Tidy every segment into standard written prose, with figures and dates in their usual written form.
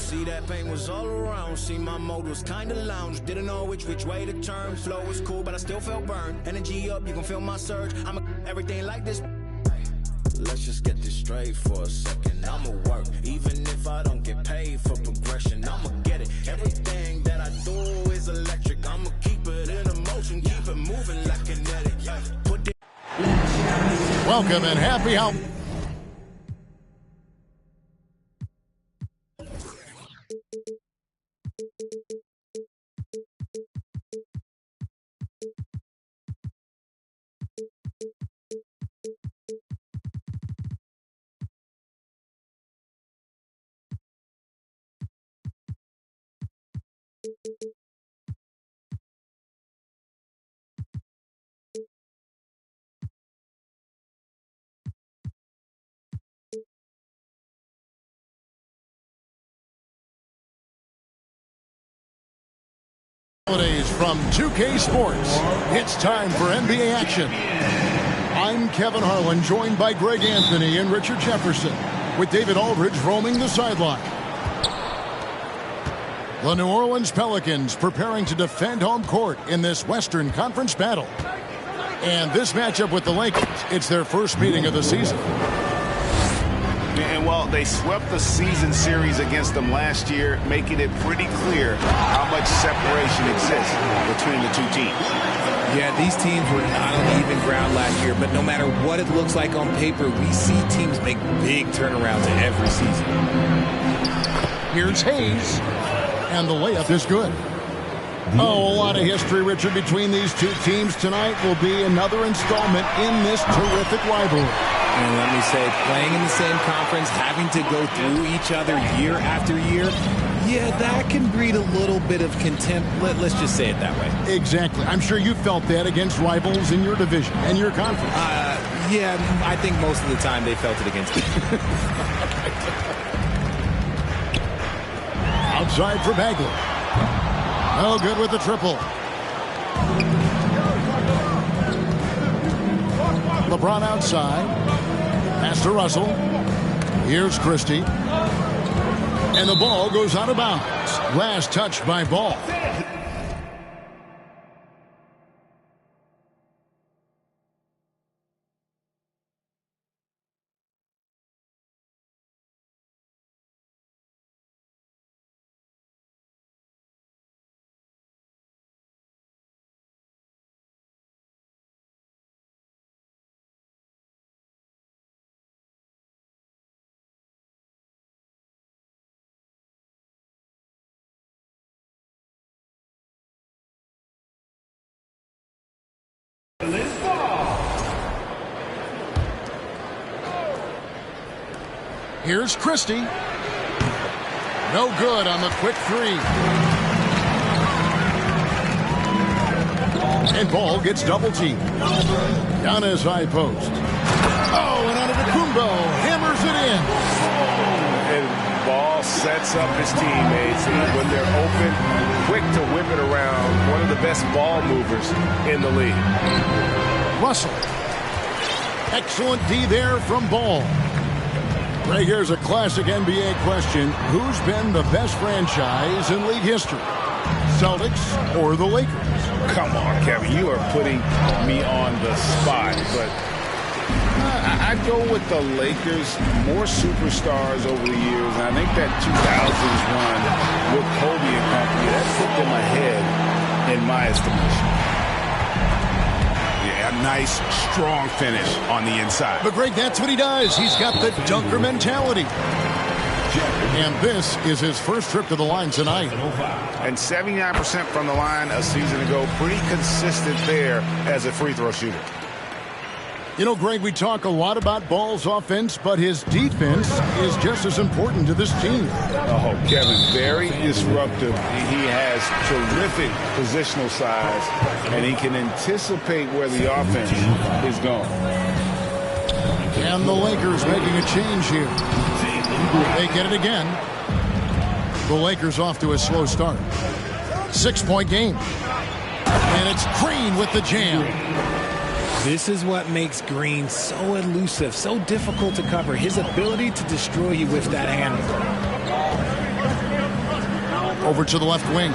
See, that pain was all around. See, my mode was kinda lounge. Didn't know which way to turn. Flow was cool, but I still felt burned. Energy up, you can feel my surge. I'm everything like this. Let's just get this straight for a second. I'ma work, even if I don't get paid for progression. I'ma get it. Everything that I do is electric. I'ma keep it in motion, keep it moving like kinetic. Welcome and happy help. From 2K Sports, it's time for NBA action. I'm Kevin Harlan, joined by Greg Anthony and Richard Jefferson, with David Aldridge roaming the sideline. The New Orleans Pelicans preparing to defend home court in this Western Conference battle. And this matchup with the Lakers, it's their first meeting of the season. And well, they swept the season series against them last year, making it pretty clear how much separation exists between the two teams. Yeah, these teams were not on even ground last year, but no matter what it looks like on paper, we see teams make big turnarounds every season. Here's Hayes, and the layup is good. Oh, a lot of history, Richard, between these two teams. Tonight will be another installment in this terrific rivalry. And let me say, playing in the same conference, having to go through each other year after year, yeah, that can breed a little bit of contempt. Let's just say it that way. Exactly. I'm sure you felt that against rivals in your division and your conference. Yeah, I think most of the time they felt it against me. Outside for Bagley. No good with the triple. LeBron outside. Pass to Russell. Here's Christie. And the ball goes out of bounds. Last touch by Ball. Here's Christie. No good on the quick three. And Ball gets double teamed. Down his high post. Oh, and Antetokounmpo hammers it in. And Ball sets up his teammates, and when they're open, quick to whip it around. One of the best ball movers in the league. Russell. Excellent D there from Ball. Right, here's a classic NBA question. Who's been the best franchise in league history? Celtics or the Lakers? Come on, Kevin. You are putting me on the spot. But I'd go with the Lakers. More superstars over the years. And I think that 2000s run with Kobe and company, that put them ahead in my estimation. Nice, strong finish on the inside. But Greg, that's what he does. He's got the dunker mentality. And this is his first trip to the line tonight. And 79% from the line a season ago. Pretty consistent there as a free throw shooter. You know, Greg, we talk a lot about Ball's offense, but his defense is just as important to this team. Oh, Kevin, very disruptive. He has terrific positional size, and he can anticipate where the offense is going. And the Lakers making a change here. They get it again. The Lakers off to a slow start. 6-point game. And it's Green with the jam. This is what makes Green so elusive, so difficult to cover. His ability to destroy you with that handle. Over to the left wing.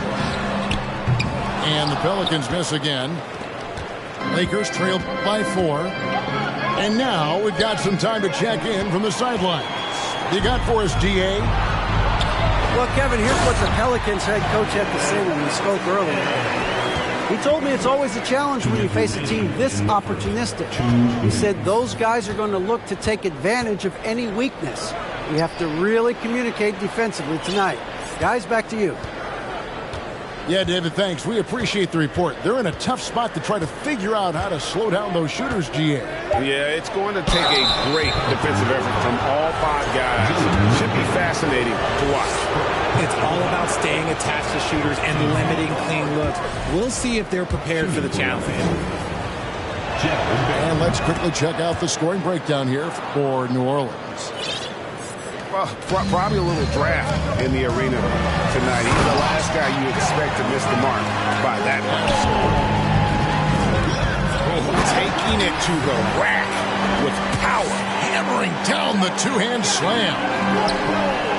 And the Pelicans miss again. Lakers trail by 4. And now we've got some time to check in from the sidelines. You got for us, DA? Well, Kevin, here's what the Pelicans head coach had to say when we spoke earlier. He told me it's always a challenge when you face a team this opportunistic. He said those guys are going to look to take advantage of any weakness. We have to really communicate defensively tonight. Guys, back to you. Yeah, David, thanks. We appreciate the report. They're in a tough spot to try to figure out how to slow down those shooters, GA. Yeah, it's going to take a great defensive effort from all 5 guys. It should be fascinating to watch. It's all about staying attached to shooters and limiting clean looks. We'll see if they're prepared for the challenge. And let's quickly check out the scoring breakdown here for New Orleans. Well, probably a little draft in the arena tonight. He's the last guy you expect to miss the mark by that much. Taking it to the rack with power. Hammering down the two-hand slam.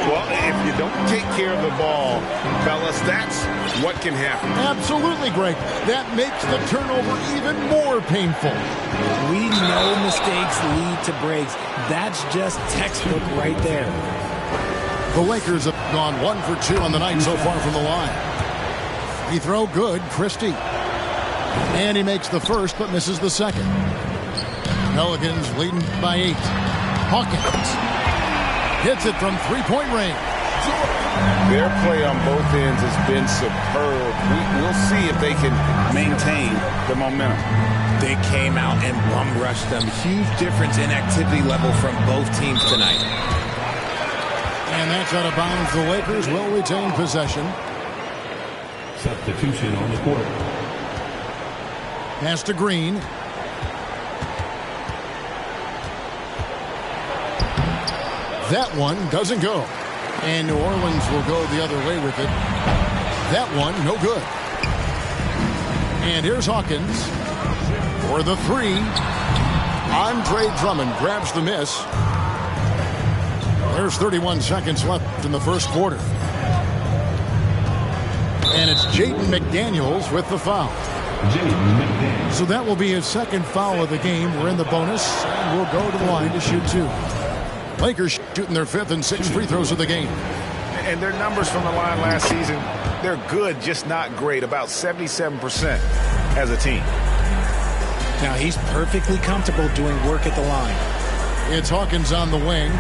Well, if you don't take care of the ball, fellas, that's what can happen. Absolutely, Greg. That makes the turnover even more painful. We know mistakes lead to breaks. That's just textbook right there. The Lakers have gone 1 for 2 on the night so far from the line. Free throw good, Christie. And he makes the first but misses the second. Pelicans leading by 8. Hawkins hits it from three-point range. Their play on both ends has been superb. We'll see if they can maintain the momentum. They came out and bum rushed them. Huge difference in activity level from both teams tonight. And that's out of bounds. The Lakers will retain possession. Substitution on the court. Pass to Green. That one doesn't go. And New Orleans will go the other way with it. That one, no good. And here's Hawkins for the 3. Andre Drummond grabs the miss. There's 31 seconds left in the first quarter. And it's Jaden McDaniels with the foul. So that will be his second foul of the game. We're in the bonus, and we'll go to the line to shoot 2. Lakers shooting their 5th and 6th free throws of the game. And their numbers from the line last season, they're good, just not great. About 77% as a team. Now he's perfectly comfortable doing work at the line. It's Hawkins on the wing.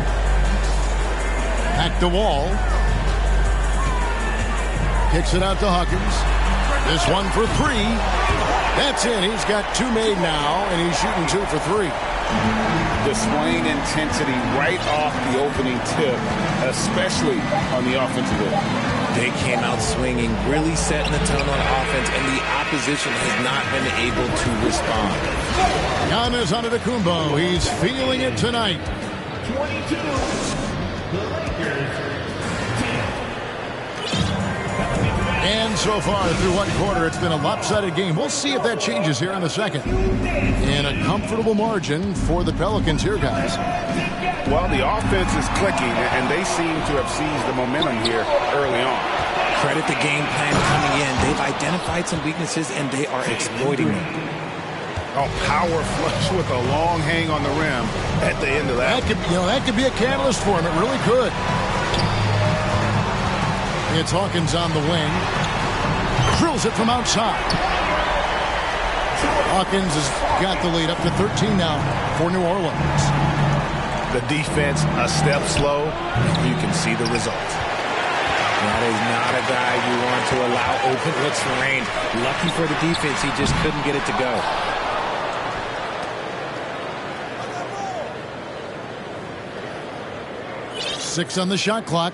Back to Wall. Kicks it out to Hawkins. This one for 3. That's it. He's got 2 made now, and he's shooting 2 for 3. Displaying intensity right off the opening tip, especially on the offensive end. They came out swinging, really setting the tone on offense, and the opposition has not been able to respond. Giannis Antetokounmpo, he's feeling it tonight. 22. The Lakers. And so far through one quarter, it's been a lopsided game. We'll see if that changes here in the second. And a comfortable margin for the Pelicans here, guys. Well, the offense is clicking, and they seem to have seized the momentum here early on. Credit the game plan coming in. They've identified some weaknesses, and they are exploiting them. Oh, power flush with a long hang on the rim at the end of that. That could be a catalyst for him. It really could. It's Hawkins on the wing. Drills it from outside. Hawkins has got the lead up to 13 now for New Orleans. The defense a step slow. You can see the result. That is not a guy you want to allow open looks for range. Lucky for the defense, he just couldn't get it to go. Six on the shot clock.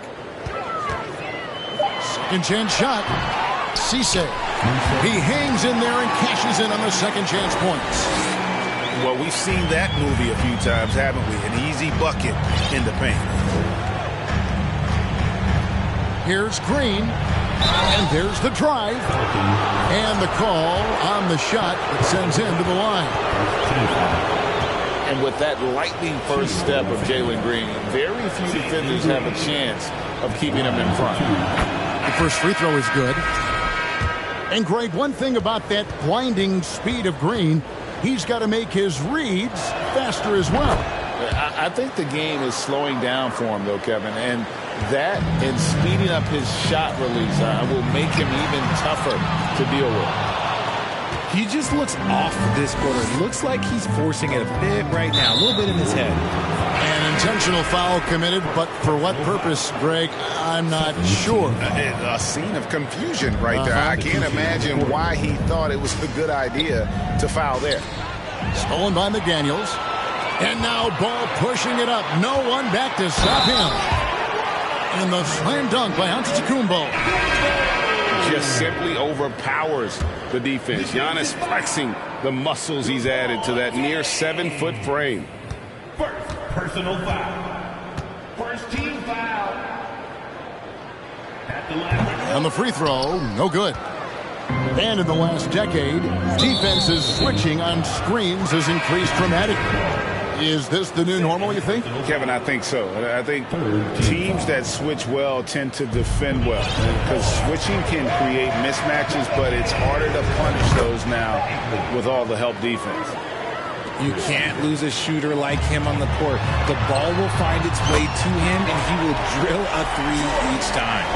Second chance shot. Cisse. He hangs in there and cashes in on the second chance points. Well, we've seen that movie a few times, haven't we? An easy bucket in the paint. Here's Green. And there's the drive. And the call on the shot that sends him to the line. And with that lightning first step of Jalen Green, very few defenders have a chance of keeping him in front. The first free throw is good. And Greg, one thing about that blinding speed of Green, he's got to make his reads faster as well. I think the game is slowing down for him, though, Kevin. And that and speeding up his shot release will make him even tougher to deal with. He just looks off this quarter. It looks like he's forcing it a bit right now, a little bit in his head. An intentional foul committed, but for what purpose, Greg, I'm not sure. A scene of confusion right there. I can't imagine why he thought it was a good idea to foul there. Stolen by McDaniels. And now Ball pushing it up. No one back to stop him. And the slam dunk by Antetokounmpo. Just simply overpowers the defense. Giannis flexing the muscles he's added to that near 7-foot frame. First personal foul. First team foul. At the line. On the free throw, no good. And in the last decade, defenses switching on screens has increased dramatically. Is this the new normal, you think? Kevin, I think so. I think teams that switch well tend to defend well because switching can create mismatches, but it's harder to punish those now with all the help defense. You can't lose a shooter like him on the court. The ball will find its way to him, and he will drill a three each time.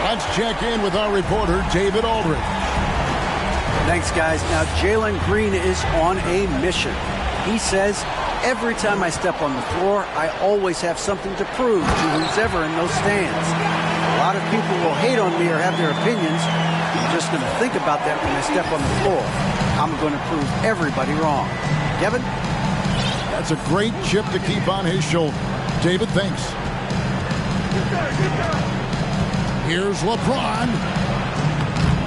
Let's check in with our reporter, David Aldridge. Thanks, guys. Now, Jalen Green is on a mission. He says, every time I step on the floor, I always have something to prove to who's ever in those stands. A lot of people will hate on me or have their opinions. I'm just going to think about that when I step on the floor. I'm going to prove everybody wrong. Kevin? That's a great chip to keep on his shoulder. David, thanks. Here's LeBron.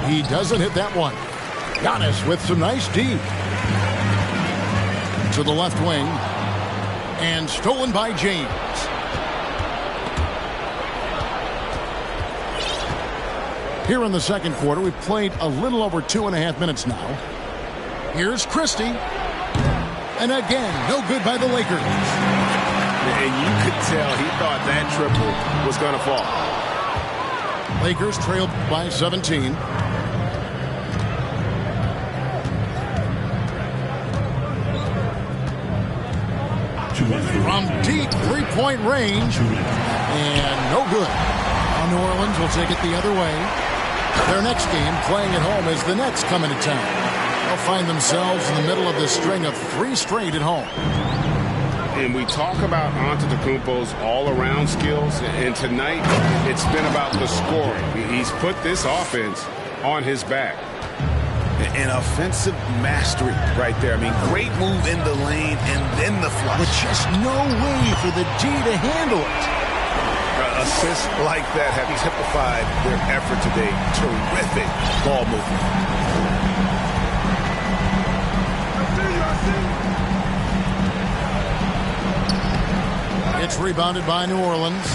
He doesn't hit that one. Giannis with some nice D. To the left wing. And stolen by James. Here in the second quarter, we've played a little over 2.5 minutes now. Here's Christie. And again, no good by the Lakers. And you could tell he thought that triple was going to fall. Lakers trailed by 17. From deep three-point range. And no good. Now New Orleans will take it the other way. Their next game, playing at home, as the Nets come into town. They'll find themselves in the middle of this string of 3 straight at home. And we talk about Antetokounmpo's all-around skills, and tonight it's been about the scoring. He's put this offense on his back. An offensive mastery right there. I mean, great move in the lane and then the flush. But just no way for the D to handle it. Assists like that have typified their effort today. Terrific ball movement. It's rebounded by New Orleans.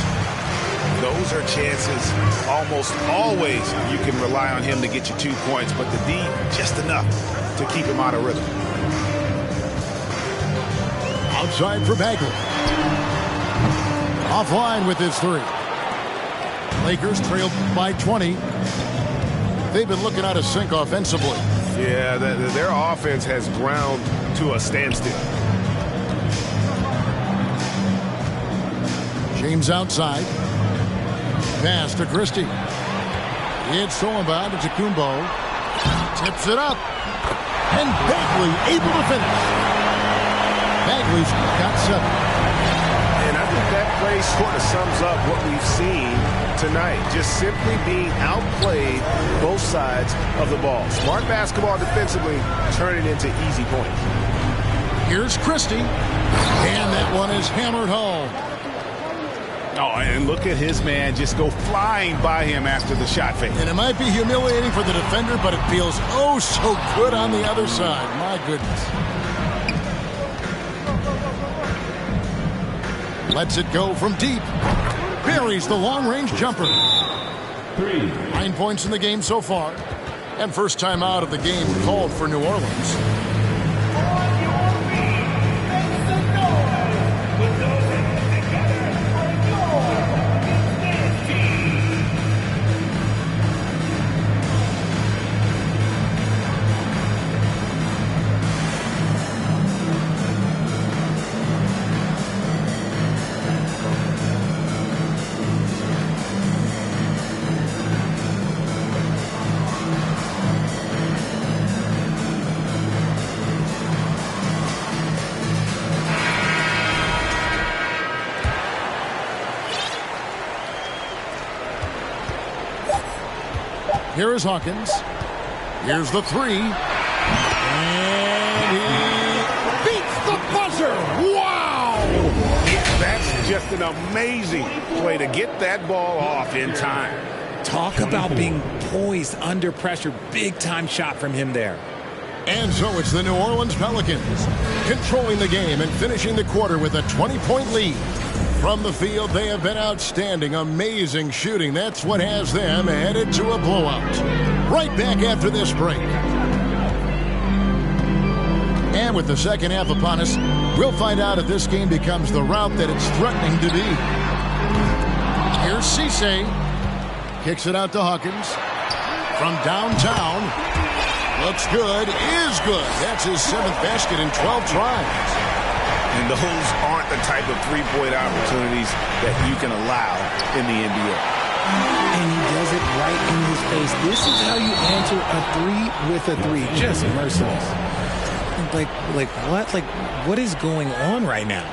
Those are chances almost always you can rely on him to get you 2 points, but the D just enough to keep him out of rhythm. Outside for Bagley. Offline with his 3. Lakers trailed by 20. They've been looking out of sync offensively. Yeah, their offense has ground to a standstill. James outside. Pass to Christie. It's stolen by Antetokounmpo. Tips it up. And Bagley able to finish. Bagley's got 7. And I think that play sort of sums up what we've seen tonight. Just simply being outplayed both sides of the ball. Smart basketball defensively, turning into easy points. Here's Christie. And that one is hammered home. Oh, and look at his man just go flying by him after the shot fake. And it might be humiliating for the defender, but it feels oh so good on the other side. My goodness. Lets it go from deep. Buries the long-range jumper. 9 points in the game so far. And first time out of the game called for New Orleans. Here is Hawkins. Here's the three. And he beats the buzzer. Wow! That's just an amazing play to get that ball off in time. Talk about being poised under pressure. Big time shot from him there. And so it's the New Orleans Pelicans controlling the game and finishing the quarter with a 20-point lead. From the field, they have been outstanding, amazing shooting. That's what has them headed to a blowout. Right back after this break. And with the second half upon us, we'll find out if this game becomes the route that it's threatening to be. Here's Cisse. Kicks it out to Hawkins. From downtown. Looks good, is good. That's his 7th basket in 12 tries. And those aren't the type of three-point opportunities that you can allow in the NBA. And he does it right in his face. This is how you answer a three with a three. Just merciless. Like what? Like, what is going on right now?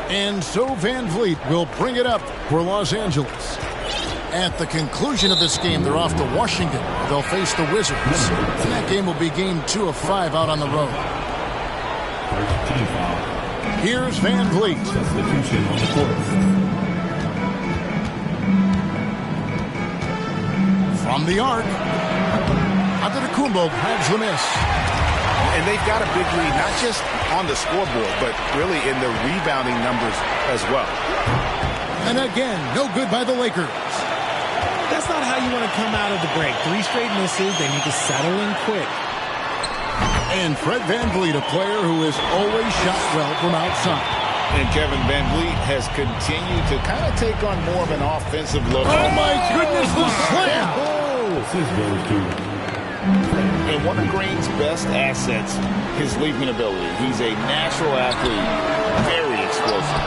And so Van Vliet will bring it up for Los Angeles. At the conclusion of this game, they're off to Washington. They'll face the Wizards. And that game will be game 2 of 5 out on the road. Here's Van Vliet. Substitution on the court. From the arc. Antetokounmpo grabs the miss. And they've got a big lead, not just on the scoreboard, but really in the rebounding numbers as well. And again, no good by the Lakers. That's not how you want to come out of the break. 3 straight misses. They need to settle in quick. And Fred Van Vliet, a player who has always shot well from outside. And Kevin Van Vliet has continued to kind of take on more of an offensive look. Oh my goodness, the slam! Assist goes to And one of Green's best assets, his leaping ability. He's a natural athlete, very explosive.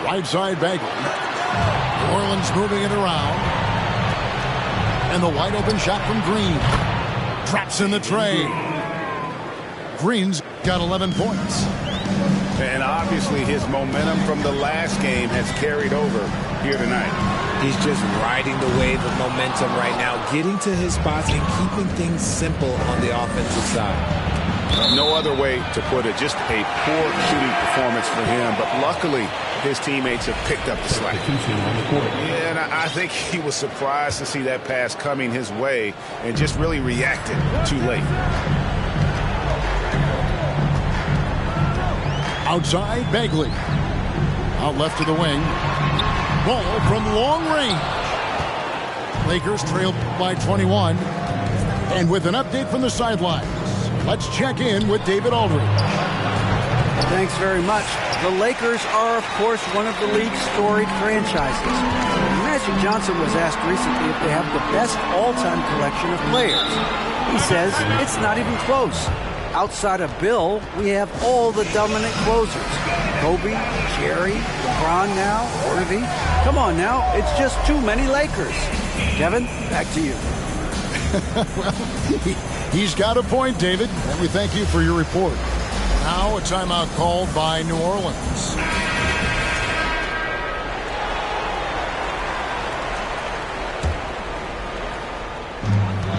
Right side Bagley. New Orleans moving it around. And the wide open shot from Green. Drops in the tray. Green's got 11 points. And obviously his momentum from the last game has carried over here tonight. He's just riding the wave of momentum right now, getting to his spots and keeping things simple on the offensive side. No other way to put it, just a poor shooting performance for him. But luckily, his teammates have picked up the slack. Yeah, and I think he was surprised to see that pass coming his way and just really reacted too late. Outside, Bagley. Out left to the wing. Ball from long range. Lakers trail by 21. And with an update from the sidelines, let's check in with David Aldridge. Thanks very much. The Lakers are, of course, one of the league's storied franchises. Magic Johnson was asked recently if they have the best all-time collection of players. He says it's not even close. Outside of Bill, we have all the dominant closers. Kobe, Jerry, LeBron now, Worthy. Come on now, it's just too many Lakers. Kevin, back to you. Well, he's got a point, David, and we thank you for your report. Now a timeout called by New Orleans.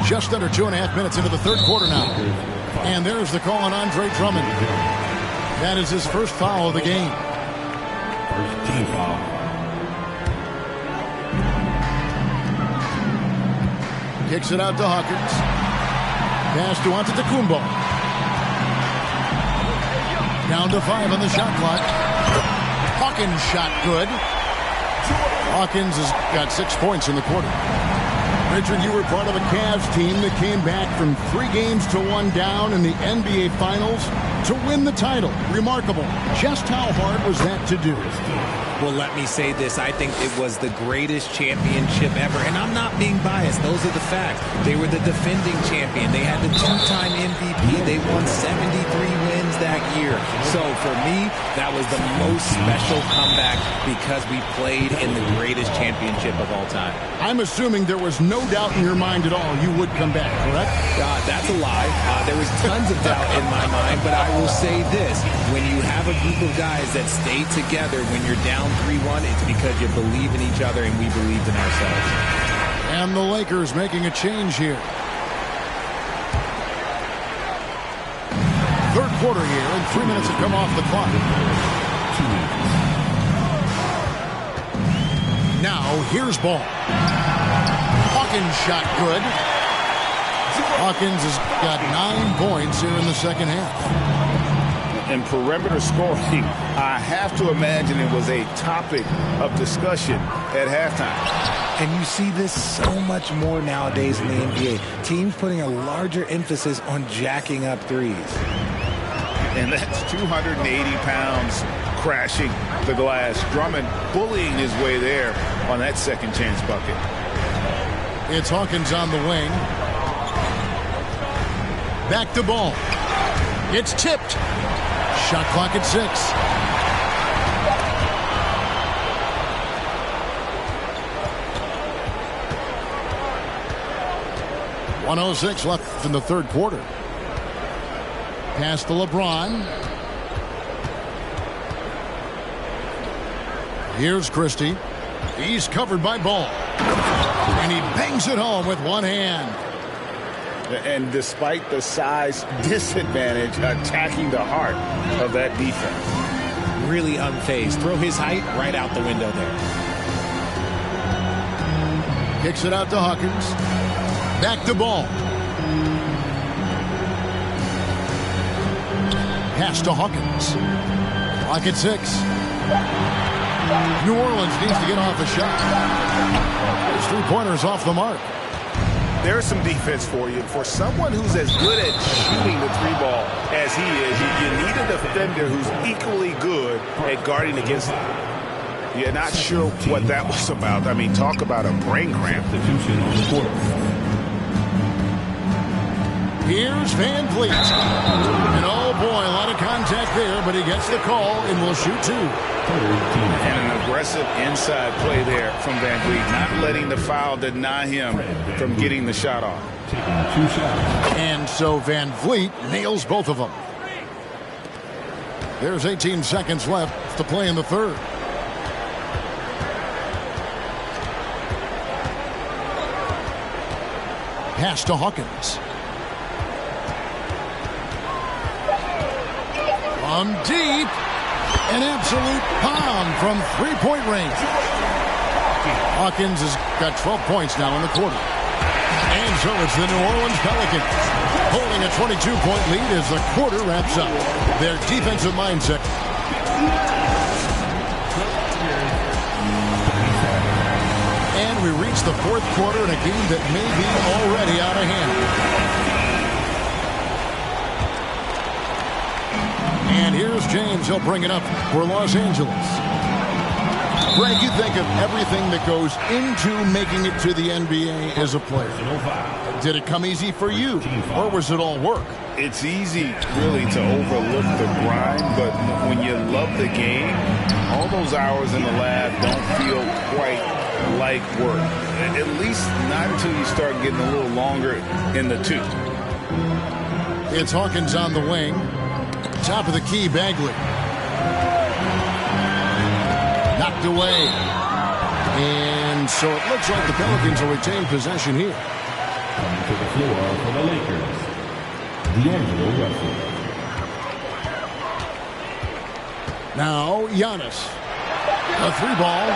Just under 2.5 minutes into the third quarter now. And there's the call on Andre Drummond. That is his first foul of the game. First team foul. Kicks it out to Hawkins. Pass to Antetokounmpo. Down to 5 on the shot clock. Hawkins shot good. Hawkins has got 6 points in the quarter. Richard, you were part of a Cavs team that came back from 3 games to 1 down in the NBA Finals to win the title. Remarkable. Just how hard was that to do? Well, let me say this. I think it was the greatest championship ever. And I'm not being biased. Those are the facts. They were the defending champion. They had the 2-time MVP. They won 73 wins that year. So for me, that was the most special comeback because we played in the greatest championship of all time. I'm assuming there was no doubt in your mind at all you would come back, correct? That's a lie. There was tons of doubt in my mind, but I will say this. When you have a group of guys that stay together when you're down 3-1, it's because you believe in each other and we believed in ourselves. And the Lakers making a change here. Third quarter here, and 3 minutes have come off the clock. Now, here's ball. Hawkins shot good. Hawkins has got 9 points here in the second half. And perimeter scoring, I have to imagine it was a topic of discussion at halftime. And you see this so much more nowadays in the NBA. Teams putting a larger emphasis on jacking up threes. And that's 280 pounds crashing the glass. Drummond bullying his way there on that second chance bucket. It's Hawkins on the wing. Back to ball. It's tipped. Shot clock at 6. .106 left in the third quarter. Pass to LeBron. Here's Christie. He's covered by Ball. And he bangs it home with one hand. And despite the size disadvantage, attacking the heart of that defense. Really unfazed. Throw his height right out the window there. Kicks it out to Hawkins. Back to Ball. Pass to Hawkins. Clock at 6. New Orleans needs to get off a shot. His three-pointers off the mark. There's some defense for you. For someone who's as good at shooting the three ball as he is, you need a defender who's equally good at guarding against him. You're not sure what that was about. I mean, talk about a brain cramp. Here's Van Vliet. And oh boy, a lot of contact there, but he gets the call and will shoot 2. And an aggressive inside play there from Van Vliet, not letting the foul deny him from getting the shot off. And so Van Vliet nails both of them. There's 18 seconds left to play in the third. Pass to Hawkins. From deep. An absolute bomb from three-point range. Hawkins has got 12 points now in the quarter. And so it's the New Orleans Pelicans holding a 22-point lead as the quarter wraps up. Their defensive mindset. And we reach the fourth quarter in a game that may be already out of hand. And here's James. He'll bring it up for Los Angeles. Greg, you think of everything that goes into making it to the NBA as a player. Did it come easy for you, or was it all work? It's easy, really, to overlook the grind, but when you love the game, all those hours in the lab don't feel quite like work. At least not until you start getting a little longer in the tooth. It's Hawkins on the wing. Top of the key, Bagley. Knocked away. And so it looks like the Pelicans will retain possession here. Coming to the floor for the Lakers, D'Angelo Russell. Now, Giannis. A three ball.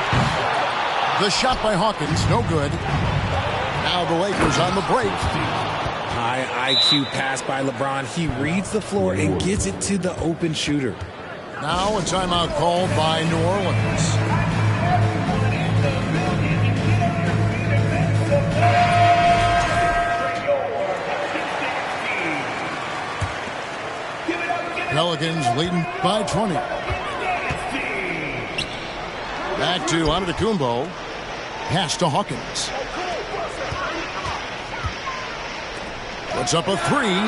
The shot by Hawkins, no good. Now the Lakers on the break. High IQ pass by LeBron. He reads the floor and gets it to the open shooter. Now a timeout called by New Orleans. Pelicans leading by 20. Back to Antetokounmpo. Pass to Hawkins. Puts up a three.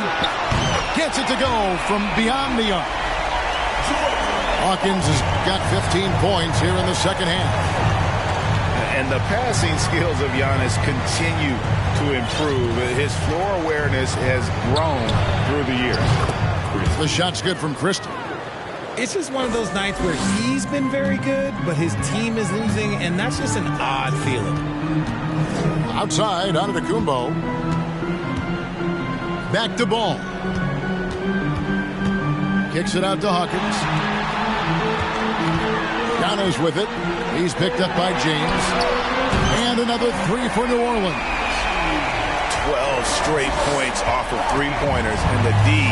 Gets it to go from beyond the arc. Hawkins has got 15 points here in the second half. And the passing skills of Giannis continue to improve. His floor awareness has grown through the years. The shot's good from Christie. It's just one of those nights where he's been very good, but his team is losing, and that's just an odd feeling. Outside, Antetokounmpo. Back to Ball. Kicks it out to Hawkins. Giannis with it. He's picked up by James. And another three for New Orleans. 12 straight points off of three-pointers, and the D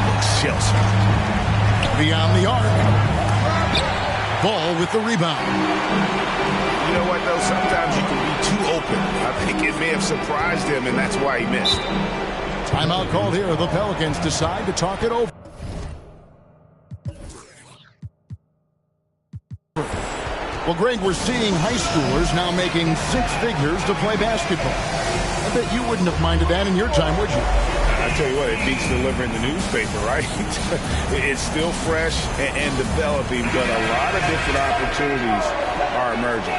looks shell-shocked. Beyond the arc. Ball with the rebound. You know what, though? Sometimes you can be too open. I think it may have surprised him, and that's why he missed. Timeout called here. The Pelicans decide to talk it over. Well, Greg, we're seeing high schoolers now making six figures to play basketball. I bet you wouldn't have minded that in your time, would you? I tell you what, it beats delivering the newspaper, right? It's still fresh and developing, but a lot of different opportunities are emerging.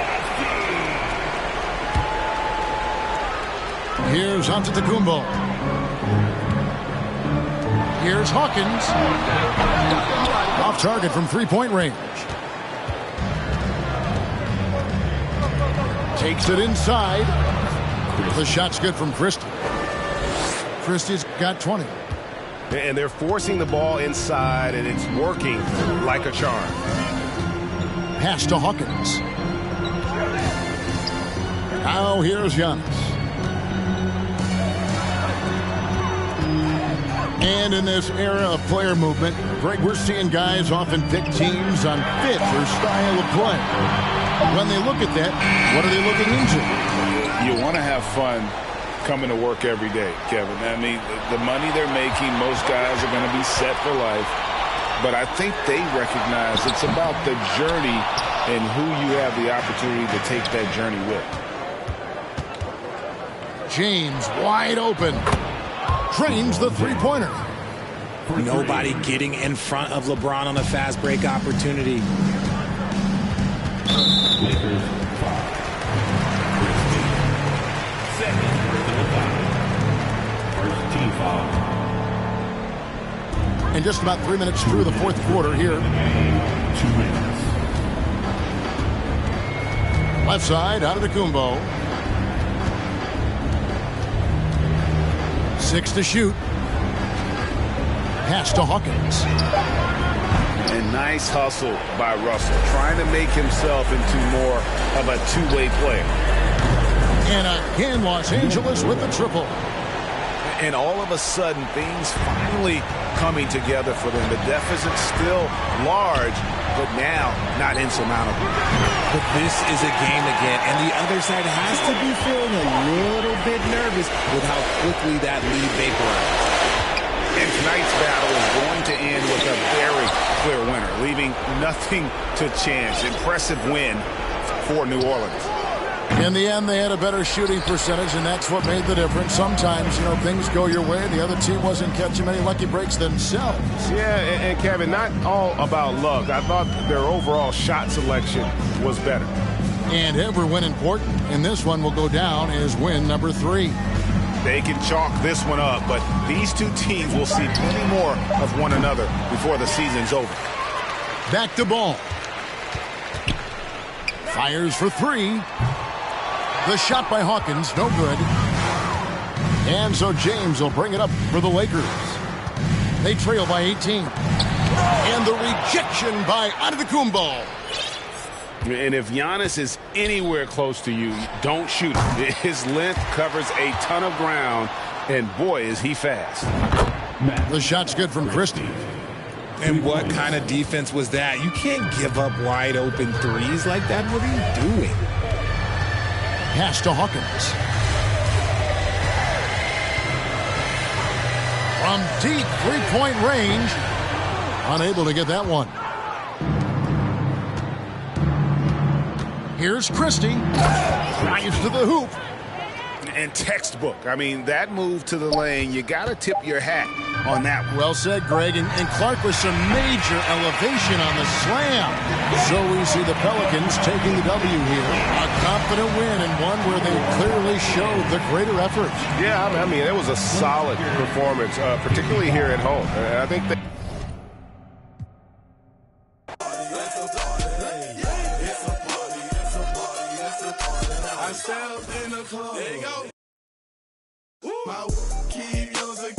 Here's Antetokounmpo. Here's Hawkins. Off target from three-point range. Takes it inside. The shot's good from Christie. Christie's got 20. And they're forcing the ball inside, and it's working like a charm. Pass to Hawkins. Now here's Giannis. And in this era of player movement, Greg, we're seeing guys often pick teams on fit or style of play. When they look at that, what are they looking into? You want to have fun coming to work every day, Kevin. I mean, the money they're making, most guys are going to be set for life. But I think they recognize it's about the journey and who you have the opportunity to take that journey with. James wide open. Trains the three-pointer. Nobody getting in front of LeBron on a fast break opportunity. Lakers 5. Second first team foul. And just about 3 minutes through the fourth quarter here. 2 minutes. Left side, Antetokounmpo. 6 to shoot. Pass to Hawkins. And nice hustle by Russell, trying to make himself into more of a two-way player. And again, Los Angeles with the triple. And all of a sudden, things finally coming together for them. The deficit's still large, but now not insurmountable. But this is a game again, and the other side has to be feeling a little bit nervous with how quickly that lead vaporized. And tonight's battle is going to end with a very clear winner, leaving nothing to chance. Impressive win for New Orleans. In the end, they had a better shooting percentage, and that's what made the difference. Sometimes, you know, things go your way. The other team wasn't catching many lucky breaks themselves. Yeah, and Kevin, not all about luck. I thought their overall shot selection was better. And ever win important, and this one will go down as win number 3. They can chalk this one up, but these two teams will see plenty more of one another before the season's over. Back to Ball. Fires for 3. The shot by Hawkins, no good. And so James will bring it up for the Lakers. They trail by 18. And the rejection by Antetokounmpo. And if Giannis is anywhere close to you, don't shoot him. His length covers a ton of ground, and boy, is he fast. The shot's good from Christie. And what kind of defense was that? You can't give up wide open threes like that. What are you doing? Pass to Hawkins. From deep three-point range. Unable to get that one. Here's Christie. Drives to the hoop. And textbook. I mean, that move to the lane, you got to tip your hat on that one. Well said, Greg. And Clark with some major elevation on the slam. So we see the Pelicans taking the W here. A confident win and one where they clearly showed the greater effort. Yeah, I mean, it was a solid performance, particularly here at home. I think that. I still up in the club. There you go. My keep using.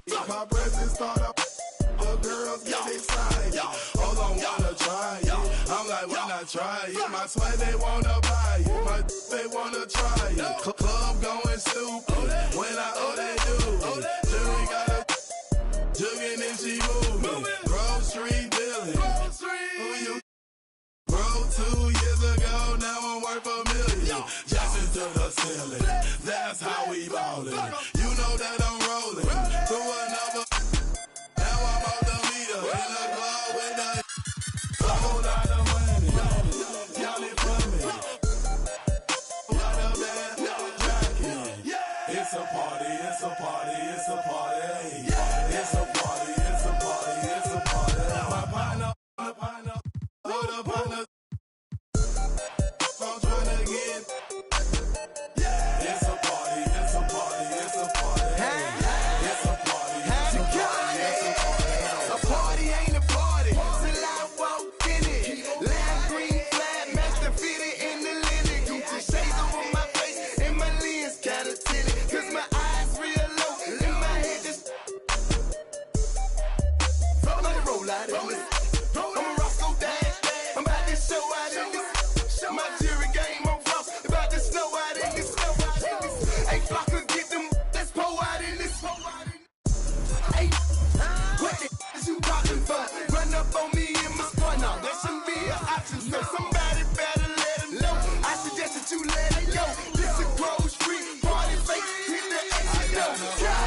If my presence start up, the girls get excited. Hold on, wanna try it. I'm like, why not try it? My sweat, they wanna buy it. My they wanna try it. Club going stupid. When they do. Jury got a jugging and she moving. Grocery dealing. Who you? Bro, 2 years ago, now I'm worth $1 million. Jumping to the ceiling. That's how we ballin'. You know that I'm rolling. Through another. Now I'm on the meter. In the club with the whole lot of money. Y'all it for me. Got a bad jacket. It's a party, it's a party, it's a party. It's a party, it's a party, it's a party. My partner, hold up, partner. I'm trying to get. It's a party, it's a party, it's a party. It's a party, it's a party, it's a party. A party ain't a party till I walk in it. Lime green flag, master fitted in the linen. Gucci shades over my face and my lens kinda tinted. Cause my eyes real low and my head just. I'm like a roll out of this. I'm a Roscoe Dash. I'm about to show out in this. My jury game on Frost. About to snow out in this. Hey, Flocka, get them. Let's pour out in this. Hey, what the is you talking for? Run up on me in my spot now. That shouldn't be an option. So somebody better let him know. I suggest that you let it go. This a Grove Street party face. Hit the exit door.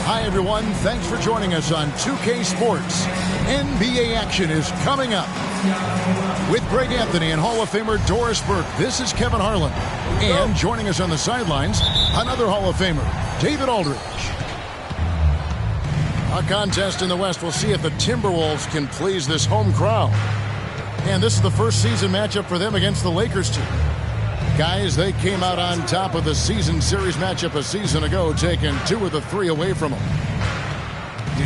Hi, everyone. Thanks for joining us on 2K Sports. NBA action is coming up. With Greg Anthony and Hall of Famer Doris Burke, this is Kevin Harlan. And joining us on the sidelines, another Hall of Famer, David Aldridge. A contest in the West. We'll see if the Timberwolves can please this home crowd. And this is the first season matchup for them against the Lakers team. Guys, they came out on top of the season series matchup a season ago, taking 2 of the 3 away from them.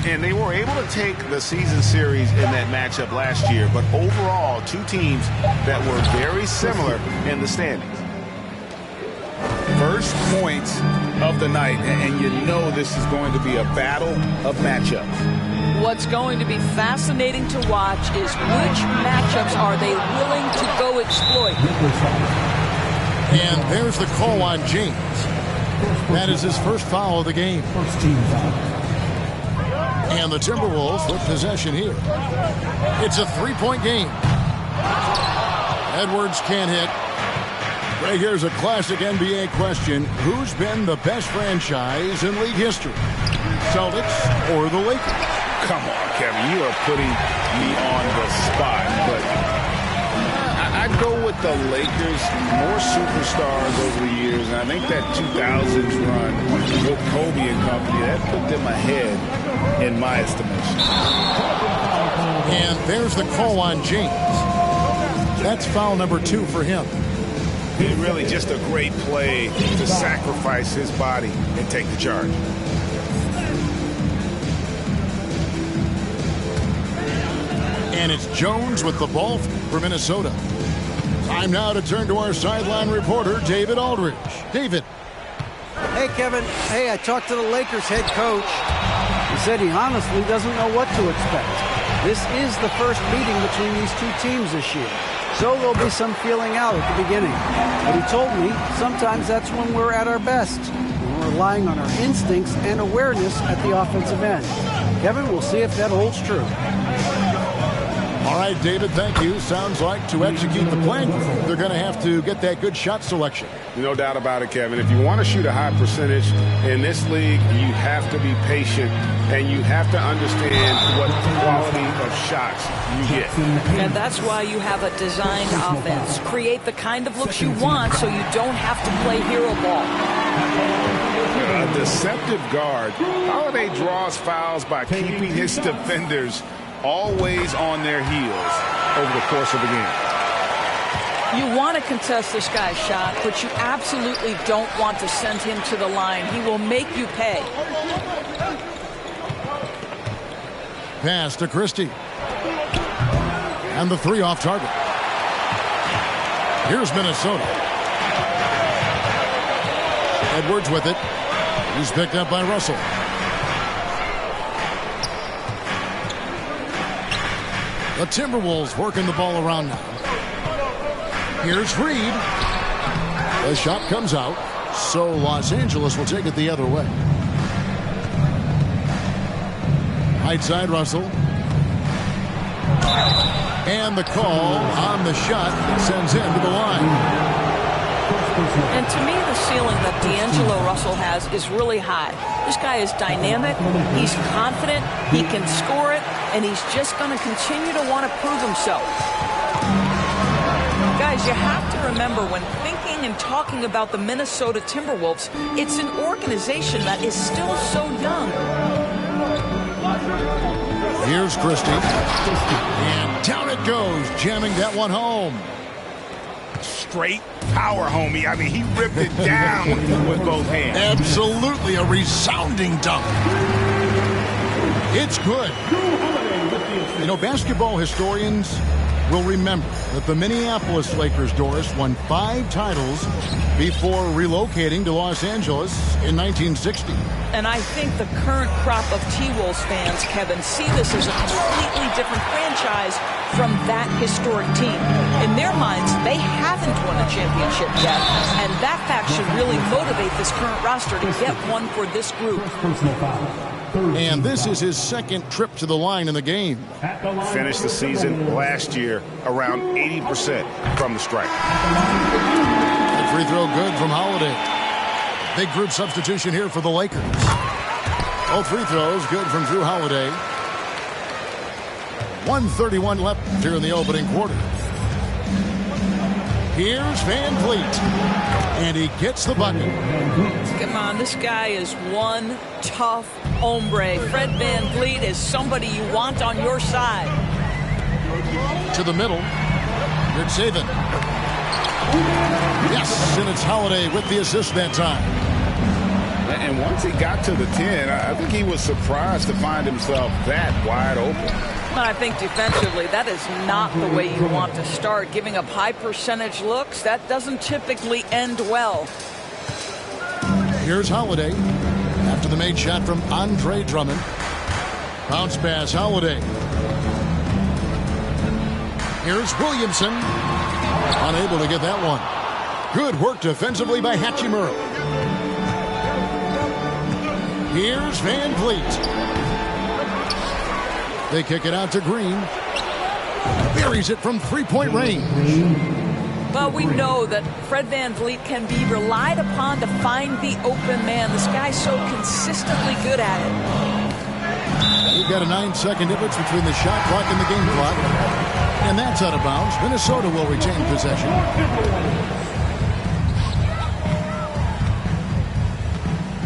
And they were able to take the season series in that matchup last year, but overall, 2 teams that were very similar in the standings. First points of the night, and you know this is going to be a battle of matchups. What's going to be fascinating to watch is which matchups are they willing to go exploit. And there's the call on James. That is his first foul of the game. And the Timberwolves with possession here. It's a 3-point game. Edwards can't hit. Right here's a classic NBA question. Who's been the best franchise in league history? Celtics or the Lakers? Come on, Kevin. You are putting me on the spot, but I'd go with the Lakers. More superstars over the years, and I think that 2000s run with Kobe and company, that put them ahead in my estimation. And there's the call on James. That's foul number 2 for him. Really just a great play to sacrifice his body and take the charge. And it's Jones with the ball for Minnesota. Time now to turn to our sideline reporter, David Aldridge. David. Hey, Kevin. Hey, I talked to the Lakers head coach. He said he honestly doesn't know what to expect. This is the first meeting between these two teams this year. So there'll be some feeling out at the beginning. But he told me sometimes that's when we're at our best. We're relying on our instincts and awareness at the offensive end. Kevin, we'll see if that holds true. All right, David, thank you. Sounds like to execute the plan, they're going to have to get that good shot selection. No doubt about it, Kevin. If you want to shoot a high percentage in this league, you have to be patient and you have to understand what quality of shots you get. And that's why you have a designed offense. Create the kind of looks you want so you don't have to play hero ball. A deceptive guard. Holiday draws fouls by keeping his defenders always on their heels over the course of the game. You want to contest this guy's shot, but you absolutely don't want to send him to the line. He will make you pay. Pass to Christie. And the three off target. Here's Minnesota. Edwards with it. He's picked up by Russell. The Timberwolves working the ball around now. Here's Reed. The shot comes out, so Los Angeles will take it the other way. Right side, Russell. And the call on the shot sends him to the line. And to me, the ceiling that D'Angelo Russell has is really high. This guy is dynamic, he's confident, he can score it, and he's just going to continue to want to prove himself. Guys, you have to remember when thinking and talking about the Minnesota Timberwolves, it's an organization that is still so young. Here's Christie. And down it goes, jamming that one home. Straight power, homie. I mean, he ripped it down with both hands. Absolutely a resounding dunk. It's good. You know, basketball historians will remember that the Minneapolis Lakers, Doris, won 5 titles before relocating to Los Angeles in 1960. And I think the current crop of T-Wolves fans, Kevin, see this as a completely different franchise from that historic team. In their minds, they haven't won a championship yet, and that fact should really motivate this current roster to get one for this group. And this is his second trip to the line in the game. Finished the season last year around 80% from the stripe. That free throw good from Holiday. Big group substitution here for the Lakers. All free throws good from Drew Holiday. 1:31 left here in the opening quarter. Here's Van Vliet. And he gets the bucket. Come on, this guy is one tough hombre. Fred Van Vliet is somebody you want on your side. To the middle. Here's Saban. Yes, and it's Holiday with the assist that time. And once he got to the 10, I think he was surprised to find himself that wide open. I think defensively, that is not the way you want to start. Giving up high percentage looks, that doesn't typically end well. Here's Holiday after the made shot from Andre Drummond. Bounce pass, Holiday. Here's Williamson. Unable to get that one. Good work defensively by Hachimura. Here's Van Vliet. They kick it out to Green. Buries it from three-point range. Well, we know that Fred Van Vliet can be relied upon to find the open man. This guy's so consistently good at it. We've got a 9-second difference between the shot clock and the game clock. And that's out of bounds. Minnesota will retain possession.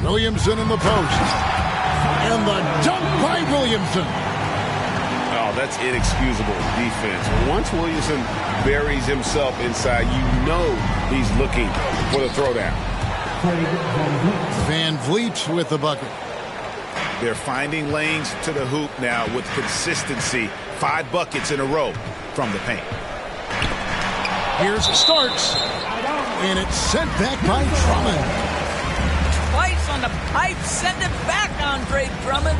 Williamson in the post. And the dunk by Williamson. Oh, Oh, that's inexcusable defense. Once Williamson buries himself inside, you know he's looking for the throwdown. Van Vliet with the bucket. They're finding lanes to the hoop now with consistency. 5 buckets in a row from the paint. Here's Starks. And it's sent back by Drummond. Twice on the pipe. Send it back, Andre Drummond.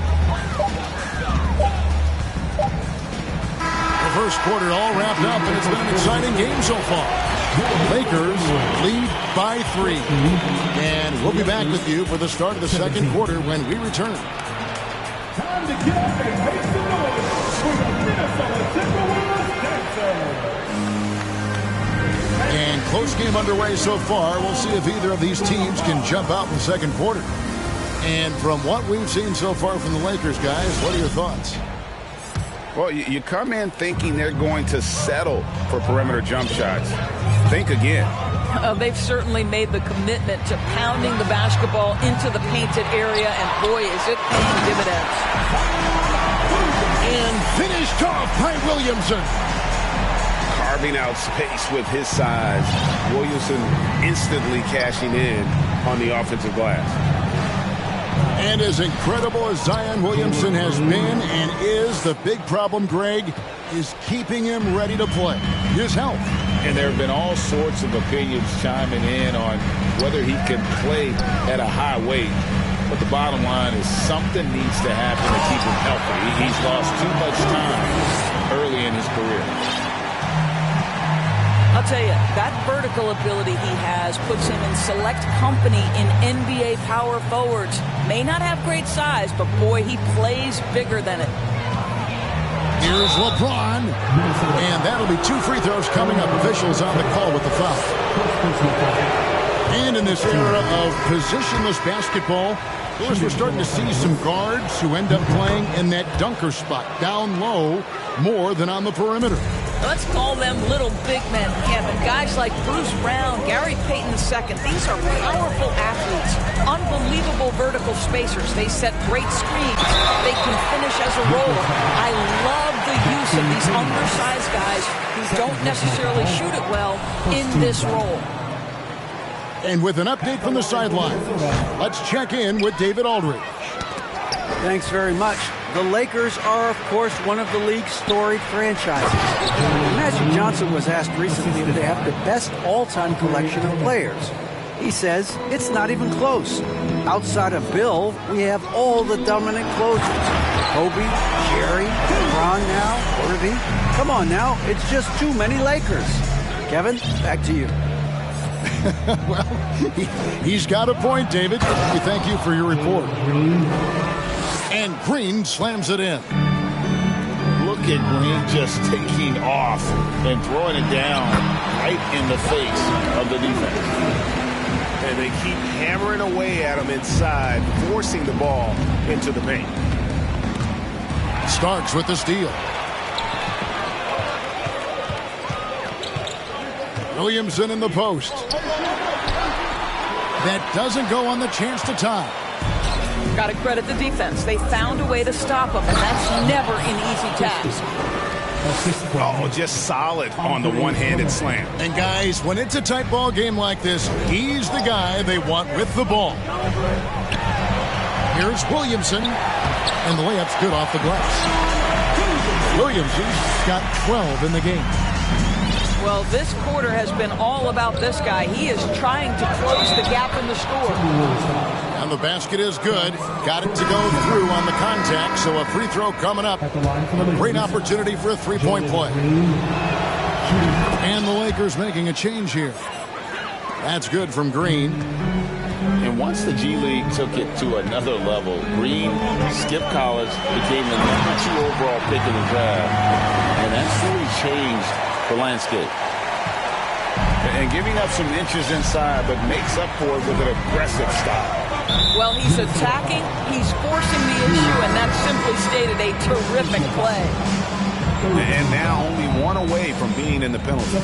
The first quarter all wrapped up, and it's been an exciting game so far. Lakers lead by 3. And we'll be back with you for the start of the second quarter when we return. Time to get up and make some noise for the Minnesota Timberwolves Dancers. And close game underway so far. We'll see if either of these teams can jump out in the second quarter. And from what we've seen so far from the Lakers, guys, what are your thoughts? Well, you come in thinking they're going to settle for perimeter jump shots. Think again. They've certainly made the commitment to pounding the basketball into the painted area, and boy, is it paying dividends. And finished off by Williamson. Carving out space with his size. Williamson instantly cashing in on the offensive glass. And as incredible as Zion Williamson has been and is, the big problem, Greg, is keeping him ready to play. His health. And there have been all sorts of opinions chiming in on whether he can play at a high weight. But the bottom line is something needs to happen to keep him healthy. He's lost too much time early in his career. I'll tell you, that vertical ability he has puts him in select company in NBA power forwards. May not have great size, but boy, he plays bigger than it. Here's LeBron. And that'll be 2 free throws coming up. Officials on the call with the foul. And in this era of positionless basketball, of course, we're starting to see some guards who end up playing in that dunker spot, down low, more than on the perimeter. Let's call them little big men, Kevin. Guys like Bruce Brown, Gary Payton II. These are powerful athletes, unbelievable vertical spacers. They set great screens. They can finish as a roller. I love the use of these undersized guys who don't necessarily shoot it well in this role. And with an update from the sideline, let's check in with David Aldridge. Thanks very much. The Lakers are, of course, one of the league's storied franchises. Magic Johnson was asked recently if they have the best all-time collection of players. He says it's not even close. Outside of Bill, we have all the dominant closers. Kobe, Jerry, LeBron now, Irving. Come on now, it's just too many Lakers. Kevin, back to you. Well, he's got a point, David. We thank you for your report. And Green slams it in. Look at Green just taking off and throwing it down right in the face of the defense. And they keep hammering away at him inside, forcing the ball into the paint. Starks with the steal. Williamson in the post. That doesn't go on the chance to tie. Got to credit the defense. They found a way to stop him, and that's never an easy task. Oh, just solid on the one-handed slam. And guys, when it's a tight ball game like this, he's the guy they want with the ball. Here's Williamson, and the layup's good off the glass. Williamson's got 12 in the game. Well, this quarter has been all about this guy. He is trying to close the gap in the score. And the basket is good. Got it to go through on the contact, so a free throw coming up. Great opportunity for a three-point play. And the Lakers making a change here. That's good from Green. And once the G League took it to another level, Green, Skip Collins, became the number 2 overall pick in the draft. And that's really changed the landscape. And giving up some inches inside, but makes up for it with an aggressive style. Well, he's attacking, he's forcing the issue, and that's simply stated a terrific play. And now only one away from being in the penalty.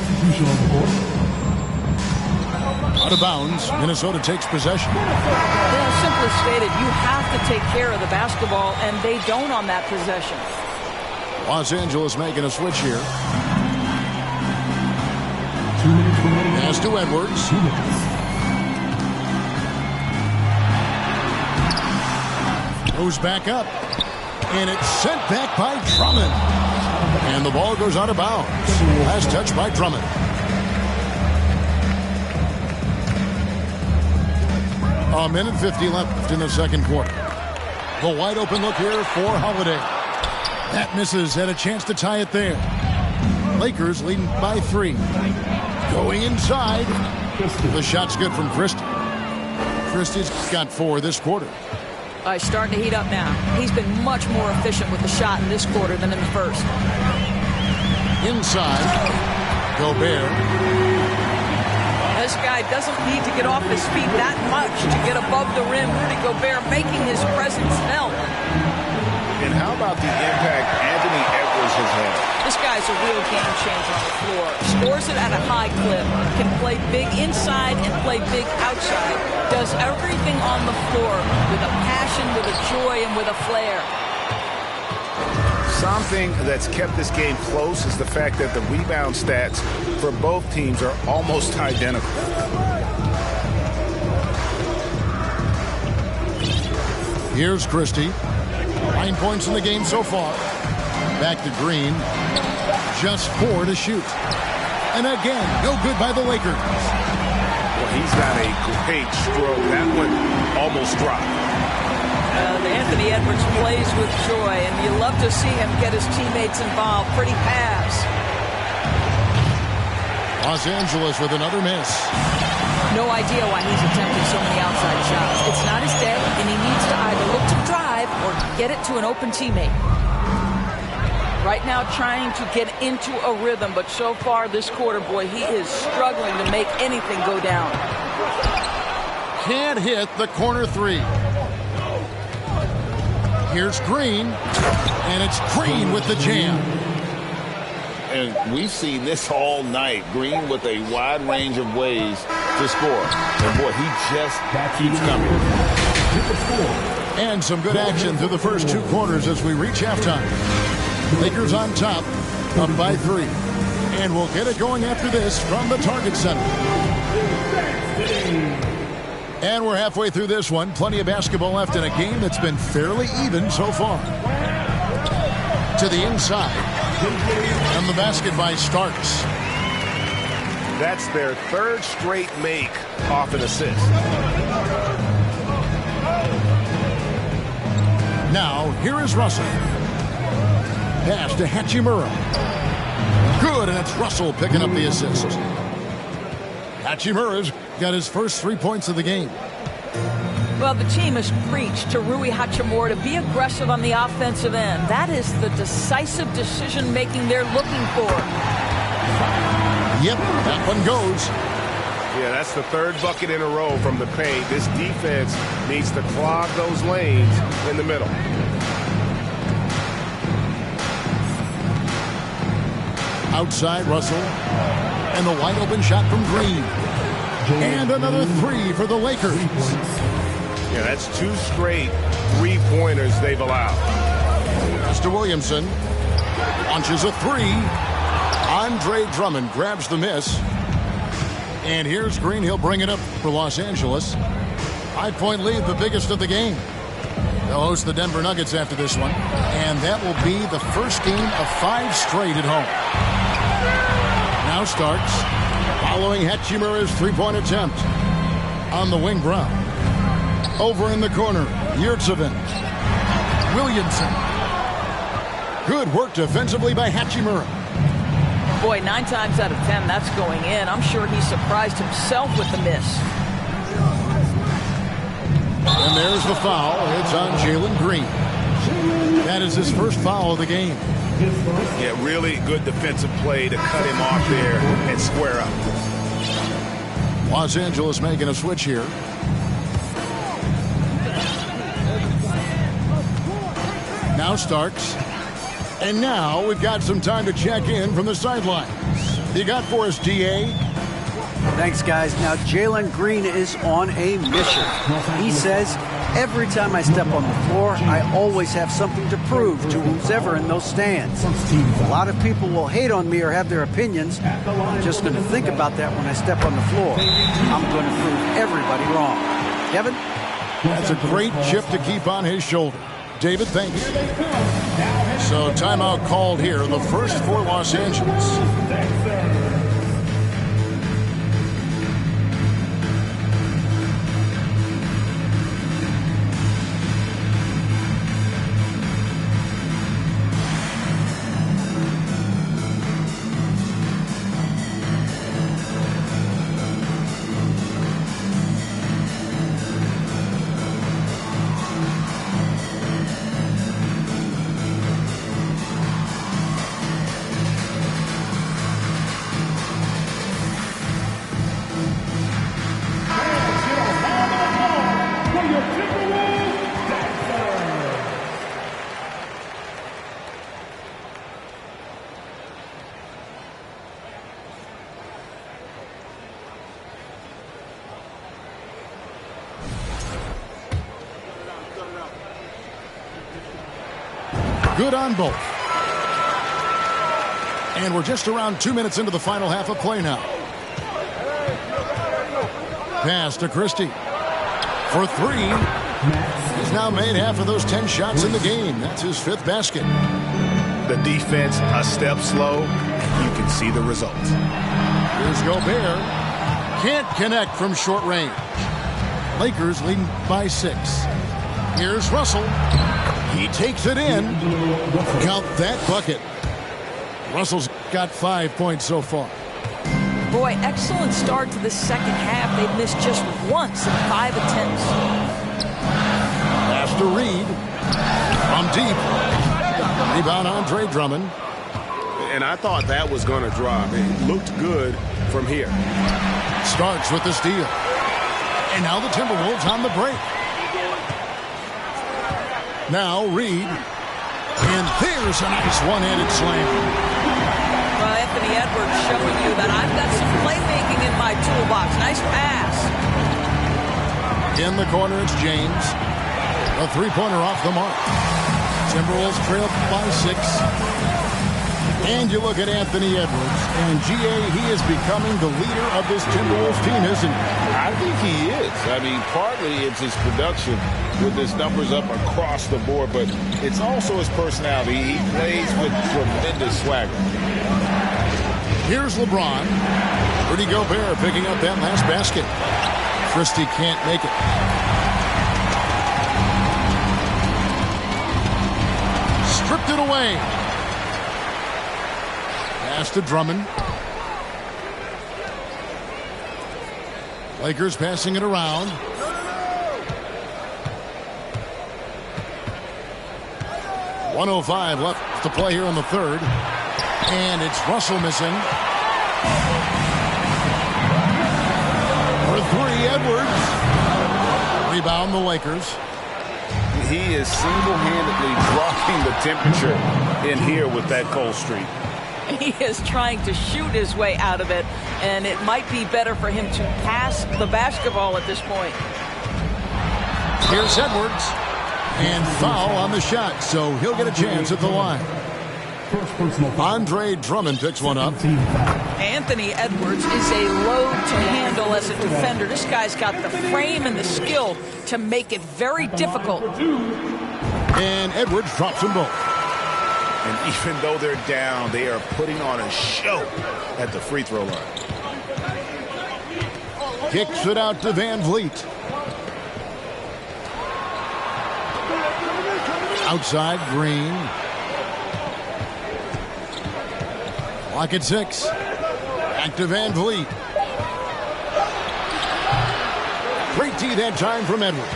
Out of bounds, Minnesota takes possession. Simply stated, you have to take care of the basketball, and they don't on that possession. Los Angeles making a switch here. Pass to Edwards. Goes back up. And it's sent back by Drummond. And the ball goes out of bounds. Last touch by Drummond. A minute 50 left in the second quarter. The wide open look here for Holiday. That misses. Had a chance to tie it there. Lakers leading by 3. Going inside. The shot's good from Christie. Christie's got 4 this quarter. He's starting to heat up now. He's been much more efficient with the shot in this quarter than in the first. Inside. Gobert. This guy doesn't need to get off his feet that much to get above the rim. Rudy Gobert making his presence felt. And how about the impact Anthony Edwards has had? This guy's a real game changer on the floor. Scores it at a high clip. Can play big inside and play big outside. Does everything on the floor with a passion, with a joy, and with a flair. Something that's kept this game close is the fact that the rebound stats for both teams are almost identical. Here's Christie. 9 points in the game so far. Back to Green. Just 4 to shoot. And again, no good by the Lakers. Well, he's got a great stroke. That one almost dropped. Anthony Edwards plays with joy, and you love to see him get his teammates involved. Pretty pass. Los Angeles with another miss. No idea why he's attempting so many outside shots. It's not his day, and he needs to either look to drive or get it to an open teammate. Right now trying to get into a rhythm, but so far this quarter, boy, he is struggling to make anything go down. Can't hit the corner 3. Here's Green, and it's Green with the jam. And we've seen this all night. Green with a wide range of ways to score. And boy, he just keeps coming. And some good action through the first 2 quarters as we reach halftime. Lakers on top, up by 3. And we'll get it going after this from the Target Center. And we're halfway through this one. Plenty of basketball left in a game that's been fairly even so far. To the inside. And the basket by Starks. That's their 3rd straight make off an assist. Now, here is Russell. Pass to Hachimura. Good, and it's Russell picking up the assist. Hachimura's got his first 3 points of the game. Well, the team has preached to Rui Hachimura to be aggressive on the offensive end. That is the decisive decision-making they're looking for. Yep, that one goes. Yeah, that's the 3rd bucket in a row from the paint. This defense needs to clog those lanes in the middle. Outside, Russell. And the wide open shot from Green. And another 3 for the Lakers. Yeah, that's 2 straight 3-pointers they've allowed. Mr. Williamson launches a 3. Andre Drummond grabs the miss. And here's Green. He'll bring it up for Los Angeles. 5-point lead, the biggest of the game. They'll host the Denver Nuggets after this one. And that will be the first game of 5 straight at home. Now Starks, following Hachimura's 3-point attempt. On the wing, Brown. Over in the corner, Yurtseven. Williamson. Good work defensively by Hachimura. Boy, 9 times out of 10, that's going in. I'm sure he surprised himself with the miss. And there's the foul. It's on Jalen Green. That is his first foul of the game. Yeah, really good defensive play to cut him off there and square up. Los Angeles making a switch here. Now Starks. And now we've got some time to check in from the sidelines. You got for us, DA? Thanks, guys. Now, Jalen Green is on a mission. He says Every time I step on the floor, I always have something to prove to who's ever in those stands. A lot of people will hate on me or have their opinions. I'm just going to think about that when I step on the floor. I'm going to prove everybody wrong. Kevin? That's a great chip to keep on his shoulder. David, thank you. So timeout called here, the first for Los Angeles. Good on both. And we're just around 2 minutes into the final half of play now. Pass to Christie. For three. He's now made half of those 10 shots in the game. That's his 5th basket. The defense a step slow, and you can see the result. Here's Gobert. Can't connect from short range. Lakers leading by 6. Here's Russell. He takes it in. Count that bucket. Russell's got 5 points so far. Boy, excellent start to the second half. They've missed just once in 5 attempts. Pass to Reed. From deep. Rebound Andre Drummond. And I thought that was going to drop. It looked good from here. Starks with the steal. And now the Timberwolves on the break. Now Reed. And there's a nice one-handed slam. Well, Anthony Edwards showing you that I've got some playmaking in my toolbox. Nice pass. In the corner, it's James. A three-pointer off the mark. Timberwolves trail by 6. And you look at Anthony Edwards. And, G.A., he is becoming the leader of this Timberwolves team, isn't he? I think he is. I mean, partly it's his production with his numbers up across the board, but it's also his personality. He plays with tremendous swagger. Here's LeBron. Rudy Gobert picking up that last basket. Christie can't make it. Stripped it away. Pass to Drummond. Lakers passing it around. .105 left to play here in the third. And it's Russell missing. For three, Edwards. Rebound the Lakers. He is single-handedly dropping the temperature in here with that cold streak. He is trying to shoot his way out of it, and it might be better for him to pass the basketball at this point. Here's Edwards. And foul on the shot, so he'll get a chance at the line. Andre Drummond picks one up. Anthony Edwards is a load to handle as a defender. This guy's got the frame and the skill to make it very difficult. And Edwards drops them both. And even though they're down, they are putting on a show at the free throw line. Kicks it out to Van Vliet. Outside, Green. Clock at 6. Back to Van Vliet. Great D that time from Edwards.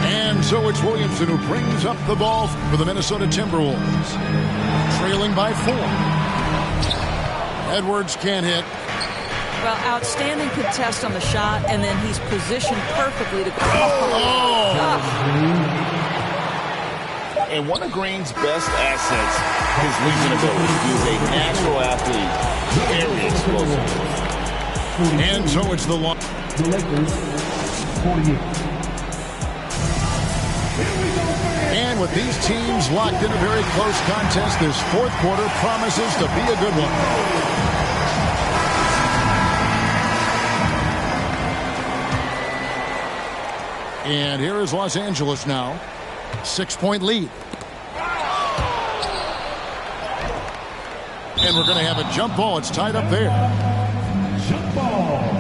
And so it's Williamson who brings up the ball for the Minnesota Timberwolves. Trailing by 4. Edwards can't hit. Well, outstanding contest on the shot, and then he's positioned perfectly to go. And one of Green's best assets is his leaping ability. He's a natural athlete, very explosive. And so it's the Lakers 48. And with these teams locked in a very close contest, this fourth quarter promises to be a good one. And here is Los Angeles now. 6-point lead. And we're going to have a jump ball. It's tied up there. Jump ball.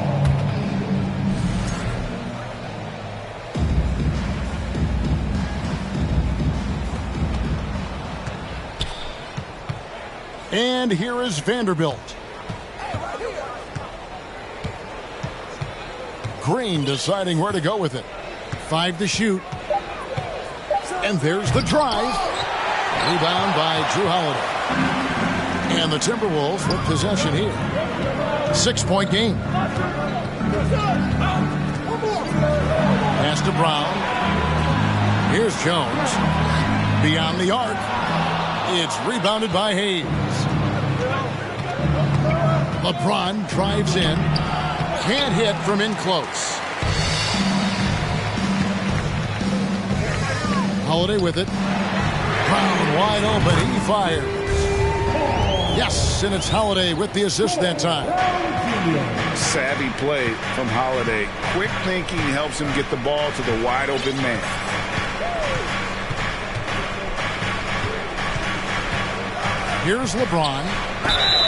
And here is Vanderbilt. Green deciding where to go with it. 5 to shoot. And there's the drive. Rebound by Drew Holiday. And the Timberwolves with possession here. 6-point game. Pass to Brown. Here's Jones. Beyond the arc. It's rebounded by Hayes. LeBron drives in. Can't hit from in close. Holiday with it. Brown wide open. He fires. Yes, and it's Holiday with the assist that time. Savvy play from Holiday. Quick thinking helps him get the ball to the wide open man. Here's LeBron.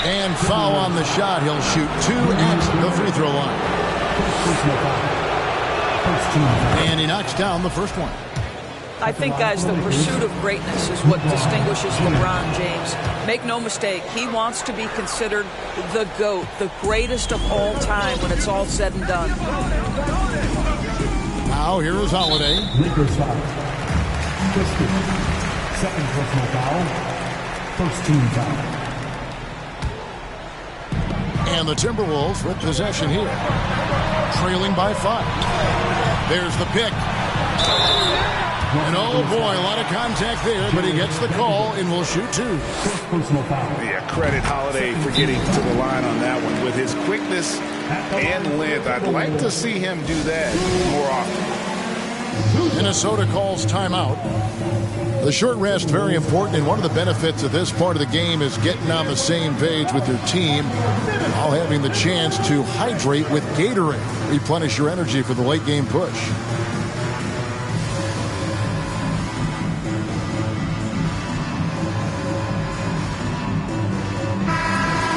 And foul on the shot. He'll shoot 2 at the free throw line. And he knocks down the first one. I think, guys, the pursuit of greatness is what distinguishes LeBron James. Make no mistake, he wants to be considered the GOAT, the greatest of all time when it's all said and done. Now here is Holiday. Lakers foul. Second personal foul. First team foul. And the Timberwolves with possession here. Trailing by 5. There's the pick. And oh boy, a lot of contact there, but he gets the call and will shoot 2. Yeah, credit Holiday for getting to the line on that one. With his quickness and length, I'd like to see him do that more often. Minnesota calls timeout. The short rest, very important, and one of the benefits of this part of the game is getting on the same page with your team while having the chance to hydrate with Gatorade. Replenish your energy for the late game push.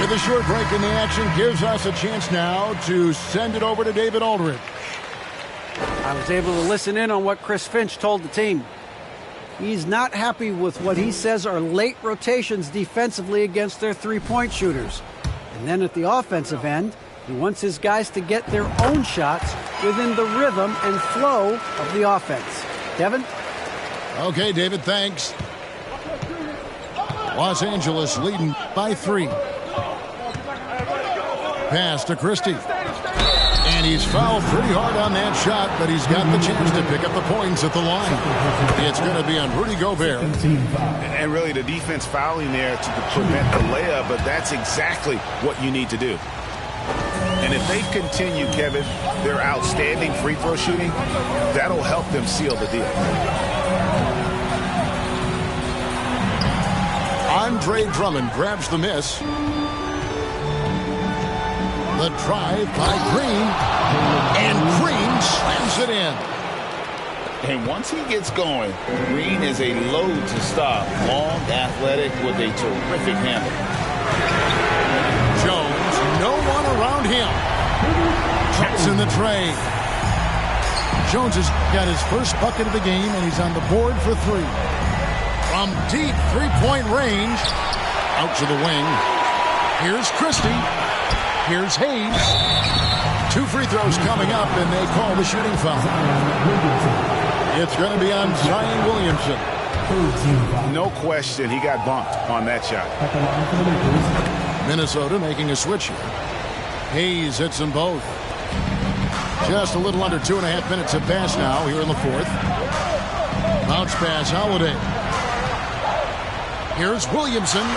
With a short break in the action gives us a chance now to send it over to David Aldridge. I was able to listen in on what Chris Finch told the team. He's not happy with what he says are late rotations defensively against their three-point shooters. And then at the offensive end, he wants his guys to get their own shots within the rhythm and flow of the offense. Kevin? Okay, David, thanks. Los Angeles leading by 3. Pass to Christie. And he's fouled pretty hard on that shot, but he's got the chance to pick up the points at the line. It's going to be on Rudy Gobert. And really the defense fouling there to prevent the layup, but that's exactly what you need to do. And if they continue, Kevin, their outstanding free throw shooting, that'll help them seal the deal. Andre Drummond grabs the miss. The drive by Green, and Green slams it in. And once he gets going, Green is a load to stop. Long, athletic, with a terrific handle. Jones, no one around him. Traps in the tray. Jones has got his first bucket of the game, and he's on the board for 3. From deep three-point range, out to the wing. Here's Christie. Here's Hayes. 2 free throws coming up, and they call the shooting foul. It's going to be on Zion Williamson. No question, he got bumped on that shot. Minnesota making a switch here. Hayes hits them both. Just a little under 2.5 minutes have passed now here in the fourth. Bounce pass, Holiday. Here's Williamson.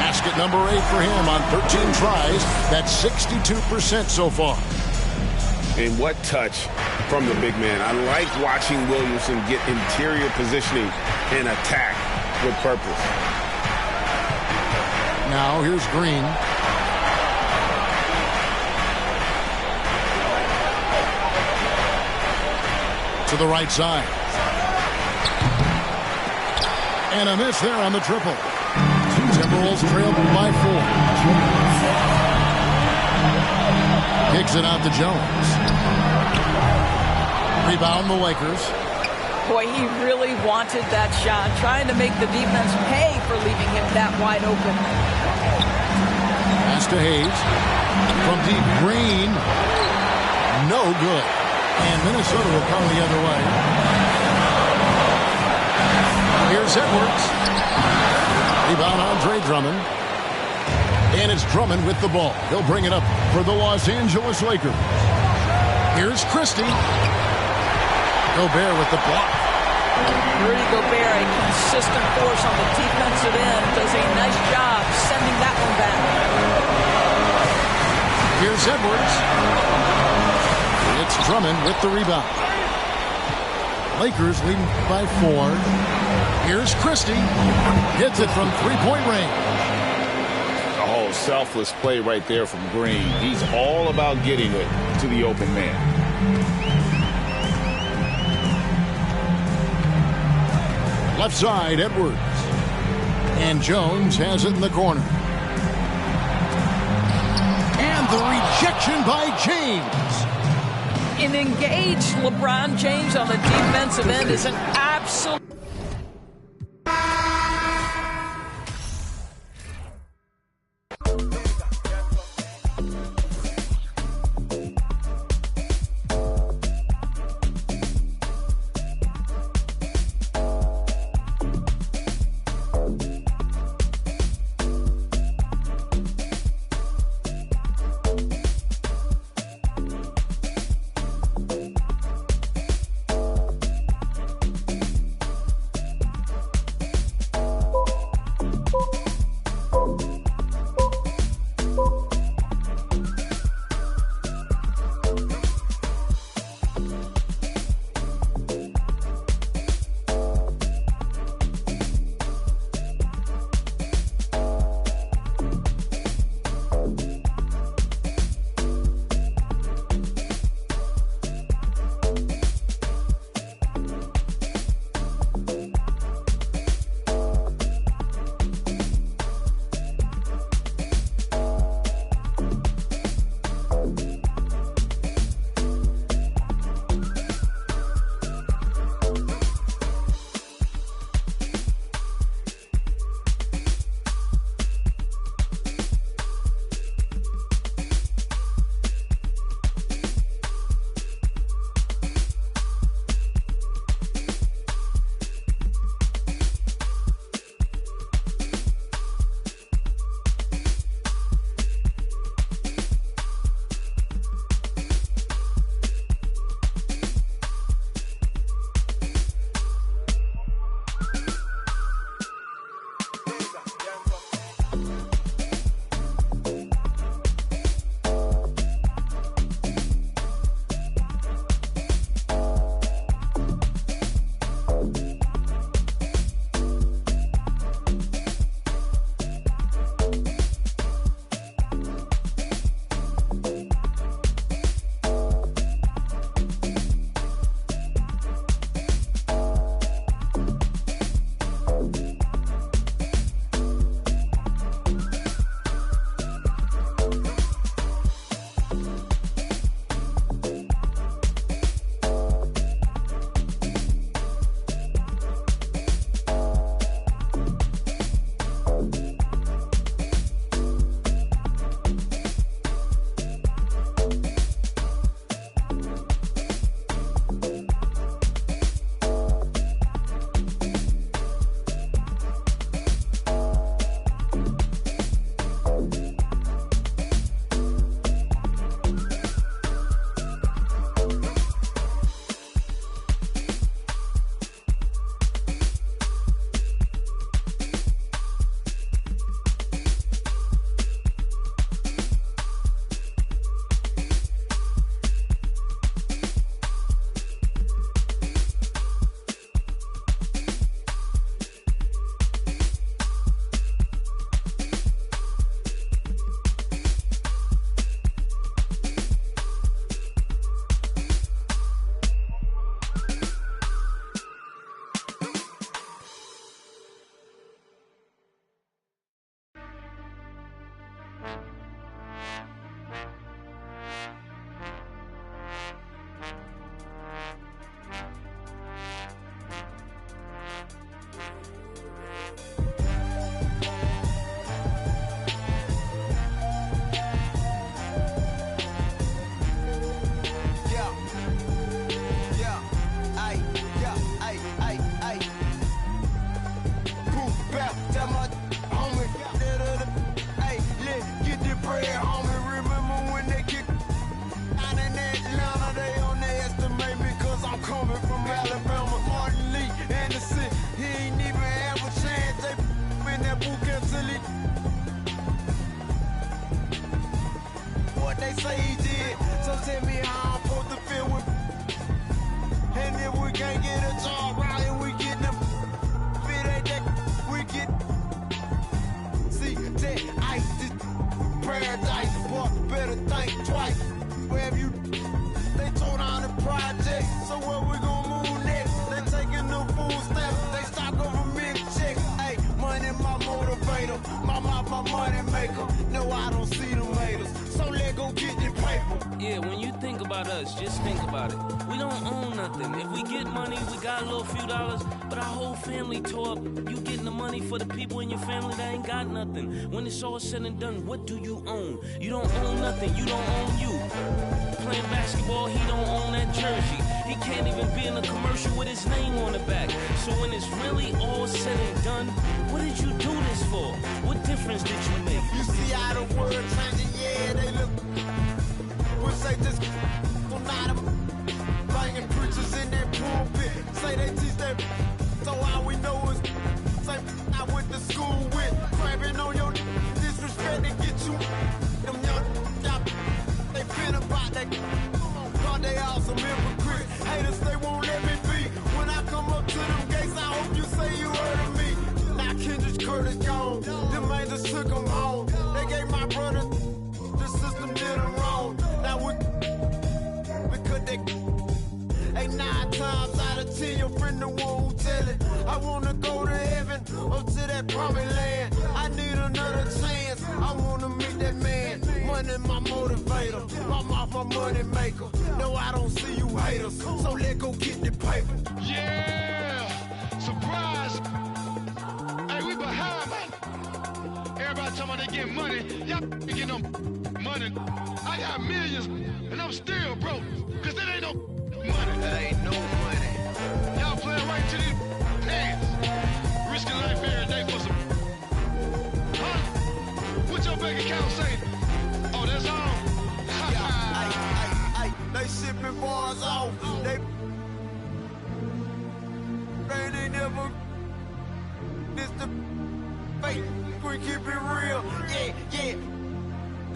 Basket number 8 for him on 13 tries. That's 62% so far. And what touch from the big man. I like watching Williamson get interior positioning and attack with purpose. Now here's Green. To the right side. And a miss there on the triple. Timberwolves trail by 4. Kicks it out to Jones. Rebound the Lakers. Boy, he really wanted that shot, trying to make the defense pay for leaving him that wide open. Pass to Hayes. From deep, Green. No good. And Minnesota will come the other way. Here's Edwards. Rebound Andre Drummond. And it's Drummond with the ball. He'll bring it up for the Los Angeles Lakers. Here's Christie. Gobert with the block. Rudy Gobert, a consistent force on the defensive end, does a nice job sending that one back. Here's Edwards. It's Drummond with the rebound. Lakers leading by 4. Here's Christie. Gets it from three-point range. Oh, selfless play right there from Green. He's all about getting it to the open man. Left side, Edwards. And Jones has it in the corner. And the rejection by James. An engaged LeBron James on the defensive end is an absolute... maker. No, I don't see them haters. So let go get the paper. Yeah, when you think about us, just think about it. We don't own nothing. If we get money, we got a little few dollars, but our whole family tore up. You getting the money for the people in your family that ain't got nothing. When it's all said and done, what do you own? You don't own nothing. You don't own you. Playing basketball, he don't own that jersey. He can't even be in a commercial with his name on the back. So when it's really all said and done, what did you do this for? What difference did you make? You see how the world changing, yeah, they look. Wish they just so not them banging preachers in that pulpit. Say they teach that, so all we know is say I went to school with. Crabbing on your disrespect to get you. Them young, they been about that. God, they all some hypocrites. Haters, they won't let me be. When I come up to them gates, I hope you say you heard of me. Now Kendrick Curtis gone. Them angels took him home. They gave my brother the system did him wrong. Now we because they ain't 9 times out of 10 your friend the one who tell it. I wanna go to heaven up to that promised land. I need another chance. I wanna meet that man. Money my motivator. My mouth my money maker. No, I don't see you haters. So let go get the paper. Yeah! Surprise! Hey, we behind, man. Everybody talking about they getting money. Y'all getting no money. I got millions, and I'm still broke. Cause that ain't no money. That ain't no money. Y'all playing right to these hands. Risking life every day for some. Huh? What your bank account say? Oh, that's all? They shipping bars off. They ain't never. This the fake. We keep it real. Yeah.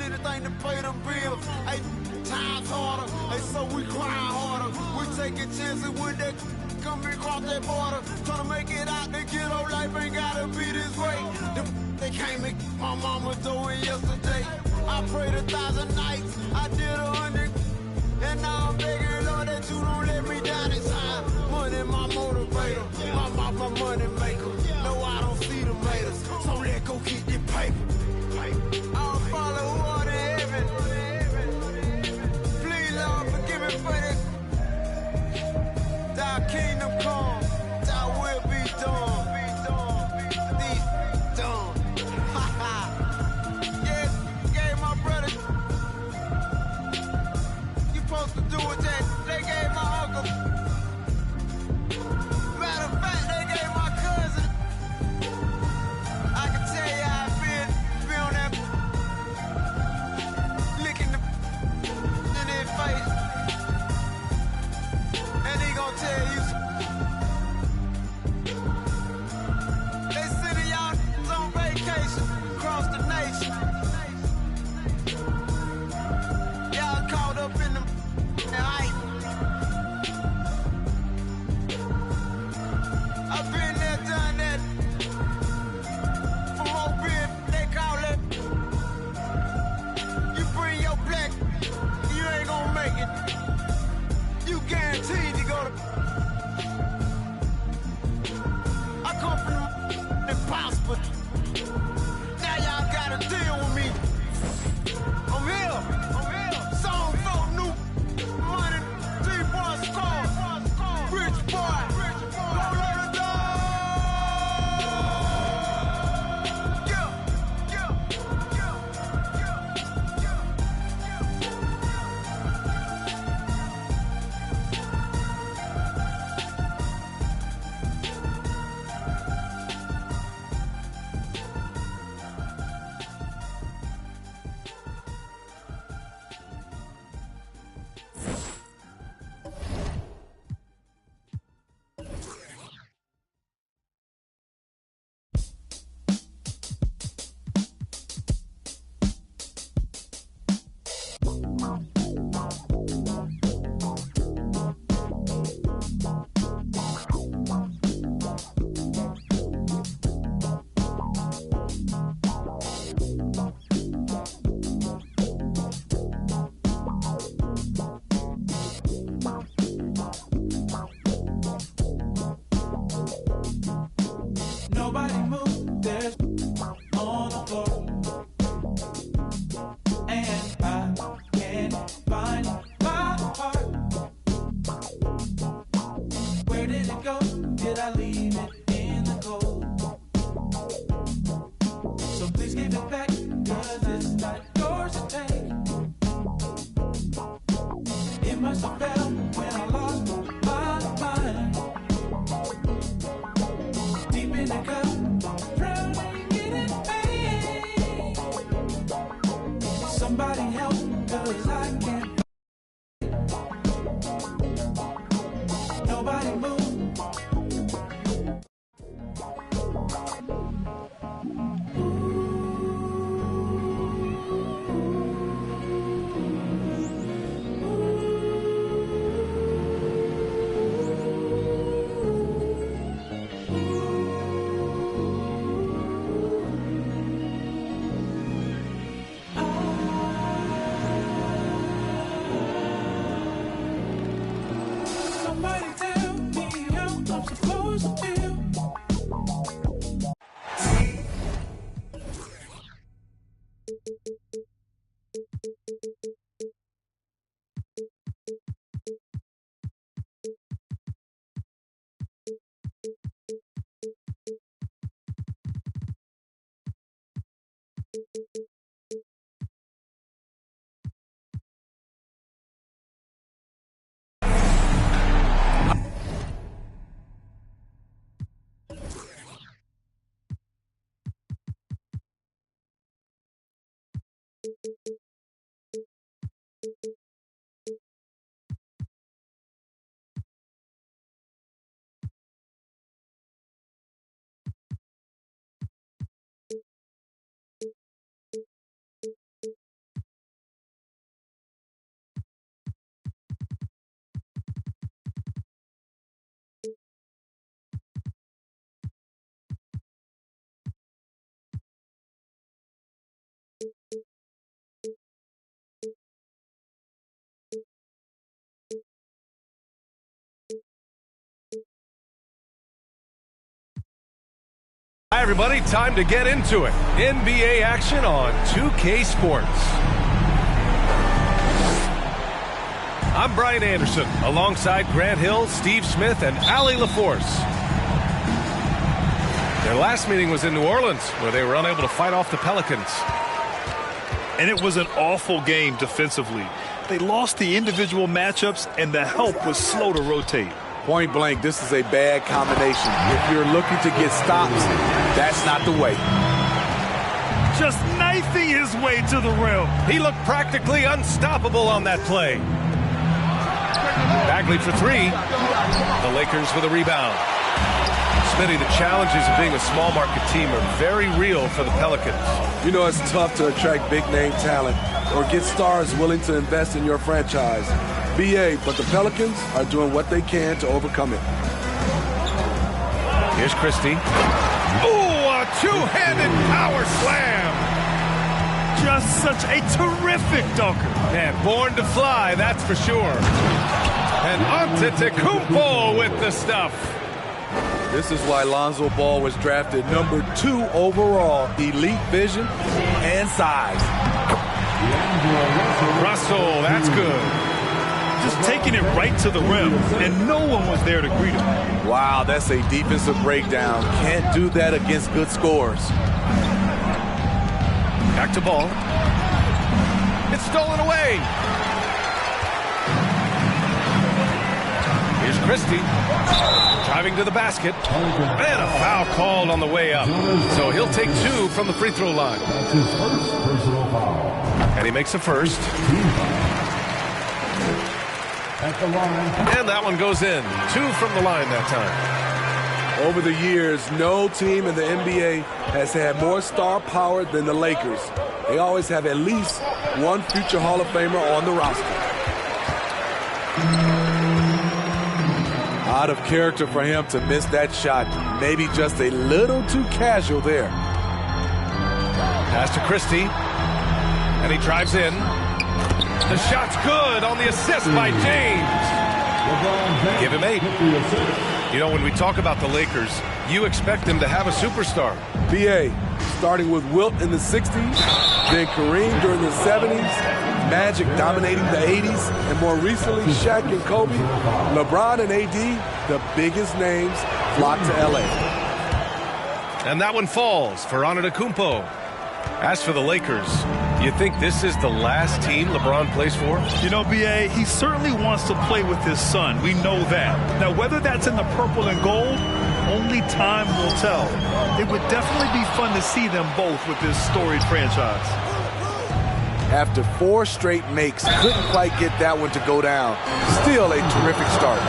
Anything to pay them bills. Hey, times harder. Hey, so we grind harder. We taking chances with that. Coming across that border. Trying to make it out. The ghetto life ain't gotta be this way. They came and my mama doing yesterday. I prayed 1,000 nights. I did 100. And now I'm begging, Lord, that you don't let me down this time. Money my motivator. My mouth my money maker. No, I don't see the haters. So let go get the paper. I'll follow who are in heaven. Please, Lord, forgive me for this. Thy kingdom come. Thy will be done. Be done. Ha ha. Yes, gave my brother. You supposed to do what they gave my uncle. Matter of fact, they gave my cousin. I can tell you how I feel. Be on that licking the in their face. And he gonna tell you Hi, everybody. Time to get into it. NBA action on 2K Sports. I'm Brian Anderson, alongside Grant Hill, Steve Smith, and Allie LaForce. Their last meeting was in New Orleans, where they were unable to fight off the Pelicans. And it was an awful game defensively. They lost the individual matchups, and the help was slow to rotate. Point blank, this is a bad combination. If you're looking to get stops, that's not the way. Just knifing his way to the rim. He looked practically unstoppable on that play. Bagley for three. The Lakers with a rebound. Smitty, the challenges of being a small market team are very real for the Pelicans. You know, it's tough to attract big name talent or get stars willing to invest in your franchise. BA, but the Pelicans are doing what they can to overcome it. Here's Christie. Ooh, a two-handed power slam. Just such a terrific dunker. Man, born to fly, that's for sure. And Antetokounmpo with the stuff. This is why Lonzo Ball was drafted number 2 overall. Elite vision and size. Russell, that's good. Just taking it right to the rim, and no one was there to greet him. Wow, that's a defensive breakdown. Can't do that against good scores. Back to Ball. It's stolen away. Here's Christie. Driving to the basket. And a foul called on the way up. So he'll take 2 from the free throw line. That's his first personal foul. And he makes the first. At the line. And that one goes in. 2 from the line that time. Over the years, no team in the NBA has had more star power than the Lakers. They always have at least one future Hall of Famer on the roster. Out of character for him to miss that shot. Maybe just a little too casual there. Pass to Christie. And he drives in. The shot's good on the assist by James. Give him 8. You know, when we talk about the Lakers, you expect them to have a superstar. BA, starting with Wilt in the 60s, then Kareem during the 70s, Magic dominating the 80s, and more recently Shaq and Kobe. LeBron and AD, the biggest names, flock to LA. And that one falls for Antetokounmpo. As for the Lakers, you think this is the last team LeBron plays for? You know, BA, he certainly wants to play with his son. We know that. Now, whether that's in the purple and gold, only time will tell. It would definitely be fun to see them both with this storied franchise. After 4 straight makes, couldn't quite get that one to go down. Still a terrific start.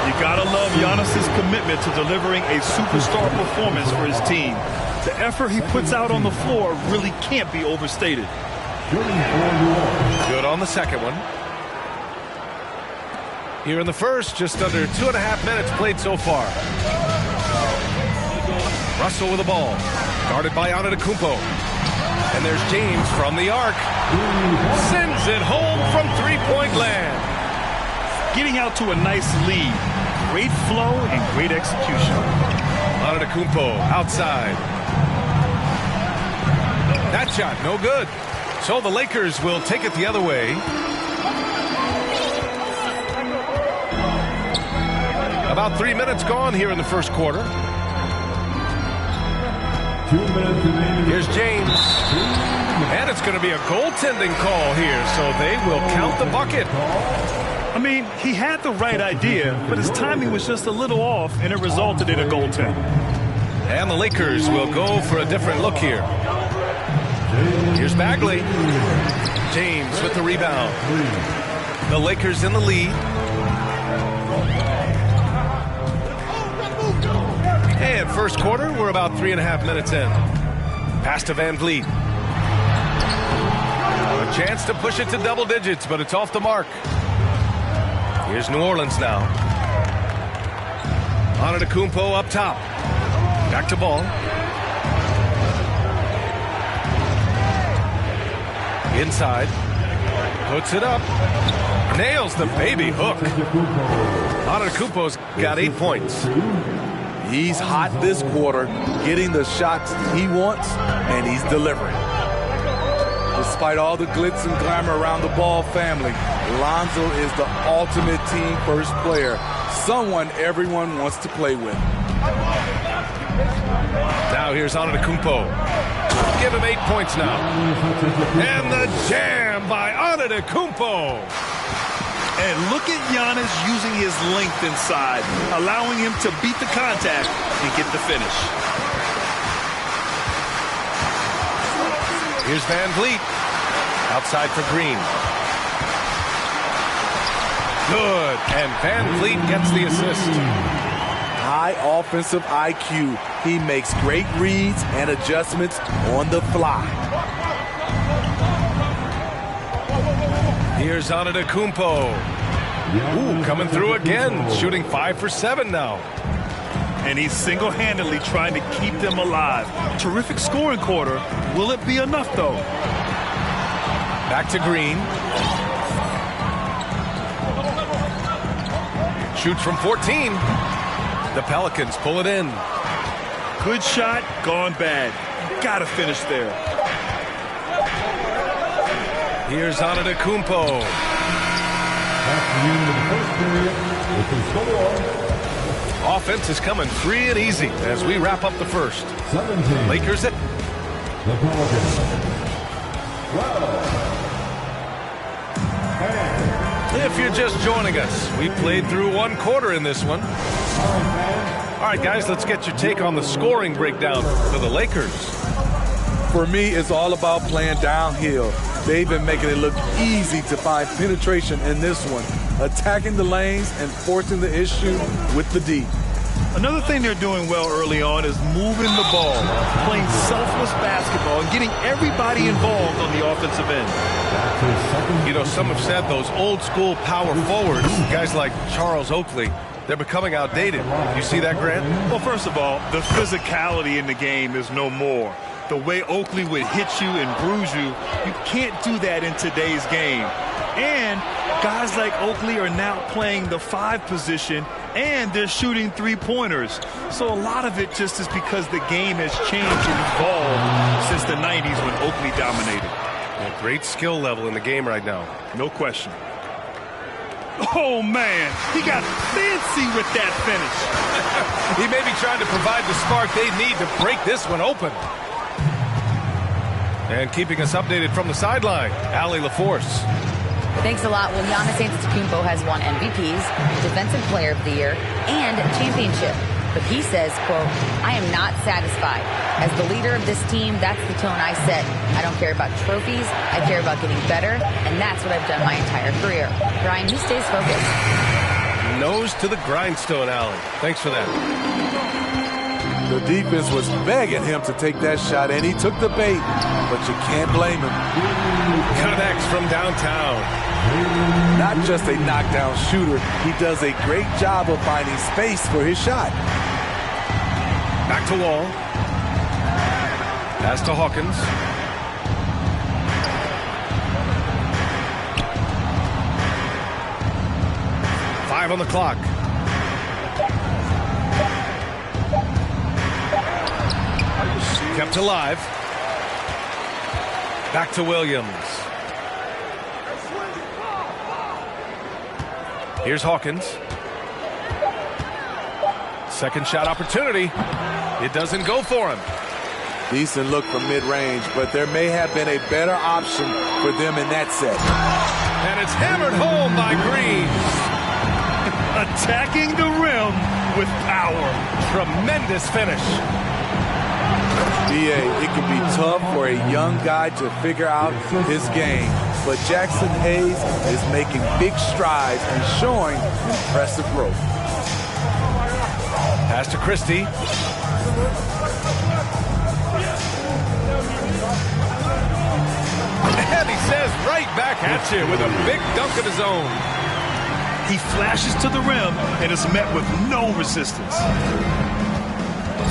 You gotta love Giannis's commitment to delivering a superstar performance for his team. The effort he puts out on the floor really can't be overstated. Good on the second one. Here in the first, just under 2.5 minutes played so far. Russell with the ball, guarded by Antetokounmpo. And there's James from the arc. Sends it home from three-point land. Getting out to a nice lead. Great flow and great execution. Antetokounmpo outside. That shot, no good. So the Lakers will take it the other way. About 3 minutes gone here in the first quarter. 2 minutes remaining. Here's James. And it's going to be a goaltending call here, so they will count the bucket. I mean, he had the right idea, but his timing was just a little off, and it resulted in a goaltend. And the Lakers will go for a different look here. Here's Bagley. James with the rebound. The Lakers in the lead. And first quarter, we're about 3.5 minutes in. Pass to Van Vliet. A chance to push it to double digits, but it's off the mark. Here's New Orleans now. Antetokounmpo up top. Back to Ball. Inside. Puts it up. Nails the baby hook. Antetokounmpo's got 8 points. He's hot this quarter, getting the shots he wants, and he's delivering. Despite all the glitz and glamour around the Ball family, Lonzo is the ultimate team first player, someone everyone wants to play with. Now here's Antetokounmpo. Give him 8 points now. And the jam by Antetokounmpo. And look at Giannis using his length inside, allowing him to beat the contact and get the finish. Here's Van Vliet. Outside for Green. Good. And Van Vliet gets the assist. High offensive IQ. He makes great reads and adjustments on the fly. Here's Antetokounmpo. Ooh, coming through again, shooting 5 for 7 now. And he's single-handedly trying to keep them alive. Terrific scoring quarter. Will it be enough, though? Back to Green. Shoots from 14. The Pelicans pull it in. Good shot, gone bad. Gotta finish there. Here's Antetokounmpo. Offense is coming free and easy as we wrap up the first. 17. Lakers it. The Pelicans. 12. If you're just joining us, we played through 1 quarter in this one. All right, guys, let's get your take on the scoring breakdown for the Lakers. For me, it's all about playing downhill. They've been making it look easy to find penetration in this one, attacking the lanes and forcing the issue with the D. Another thing they're doing well early on is moving the ball, playing selfless basketball, and getting everybody involved on the offensive end. You know, some have said those old school power forwards, guys like Charles Oakley, they're becoming outdated. You see that, Grant? Well, first of all, the physicality in the game is no more. The way Oakley would hit you and bruise you, you can't do that in today's game. And guys like Oakley are now playing the 5 position, and they're shooting 3-pointers. So a lot of it just is because the game has changed and evolved since the 90s when Oakley dominated. A great skill level in the game right now. No question. Oh, man, he got fancy with that finish. He may be trying to provide the spark they need to break this one open. And keeping us updated from the sideline, Allie LaForce. Thanks a lot. Well, Giannis Antetokounmpo has won MVPs, Defensive Player of the Year, and championship. But he says, quote, "I am not satisfied. As the leader of this team, that's the tone I set. I don't care about trophies. I care about getting better, and that's what I've done my entire career." Brian, he stays focused. Nose to the grindstone, Allie. Thanks for that. The defense was begging him to take that shot, and he took the bait, but you can't blame him. Connects from downtown. Not just a knockdown shooter, he does a great job of finding space for his shot. Back to Wall. Pass to Hawkins. Five on the clock. Kept alive. Back to Williams. Here's Hawkins. Second shot opportunity. It doesn't go for him. Decent look from mid-range, but there may have been a better option for them in that set. And it's hammered home by Green. Attacking the rim with power. Tremendous finish. D.A., it can be tough for a young guy to figure out his game, but Jackson Hayes is making big strides and showing impressive growth. Pass to Christie. And he says right back at you with a big dunk of his own. He flashes to the rim and is met with no resistance.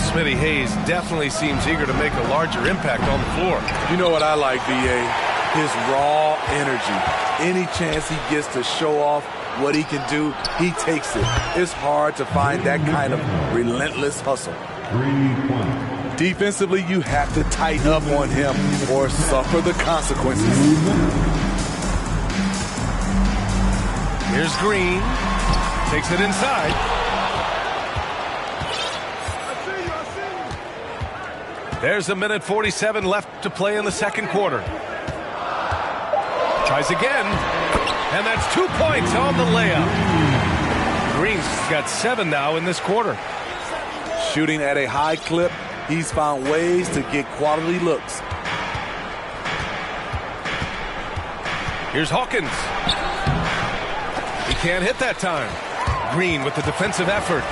Smitty Hayes definitely seems eager to make a larger impact on the floor. You know what I like, B.A.? His raw energy. Any chance he gets to show off what he can do, he takes it. It's hard to find that kind of relentless hustle. Defensively, you have to tighten up on him or suffer the consequences. Here's Green. Takes it inside. There's a minute 47 left to play in the second quarter. Tries again. And that's 2 points on the layup. Green's got 7 now in this quarter. Shooting at a high clip, he's found ways to get quality looks. Here's Hawkins. He can't hit that time. Green with the defensive effort.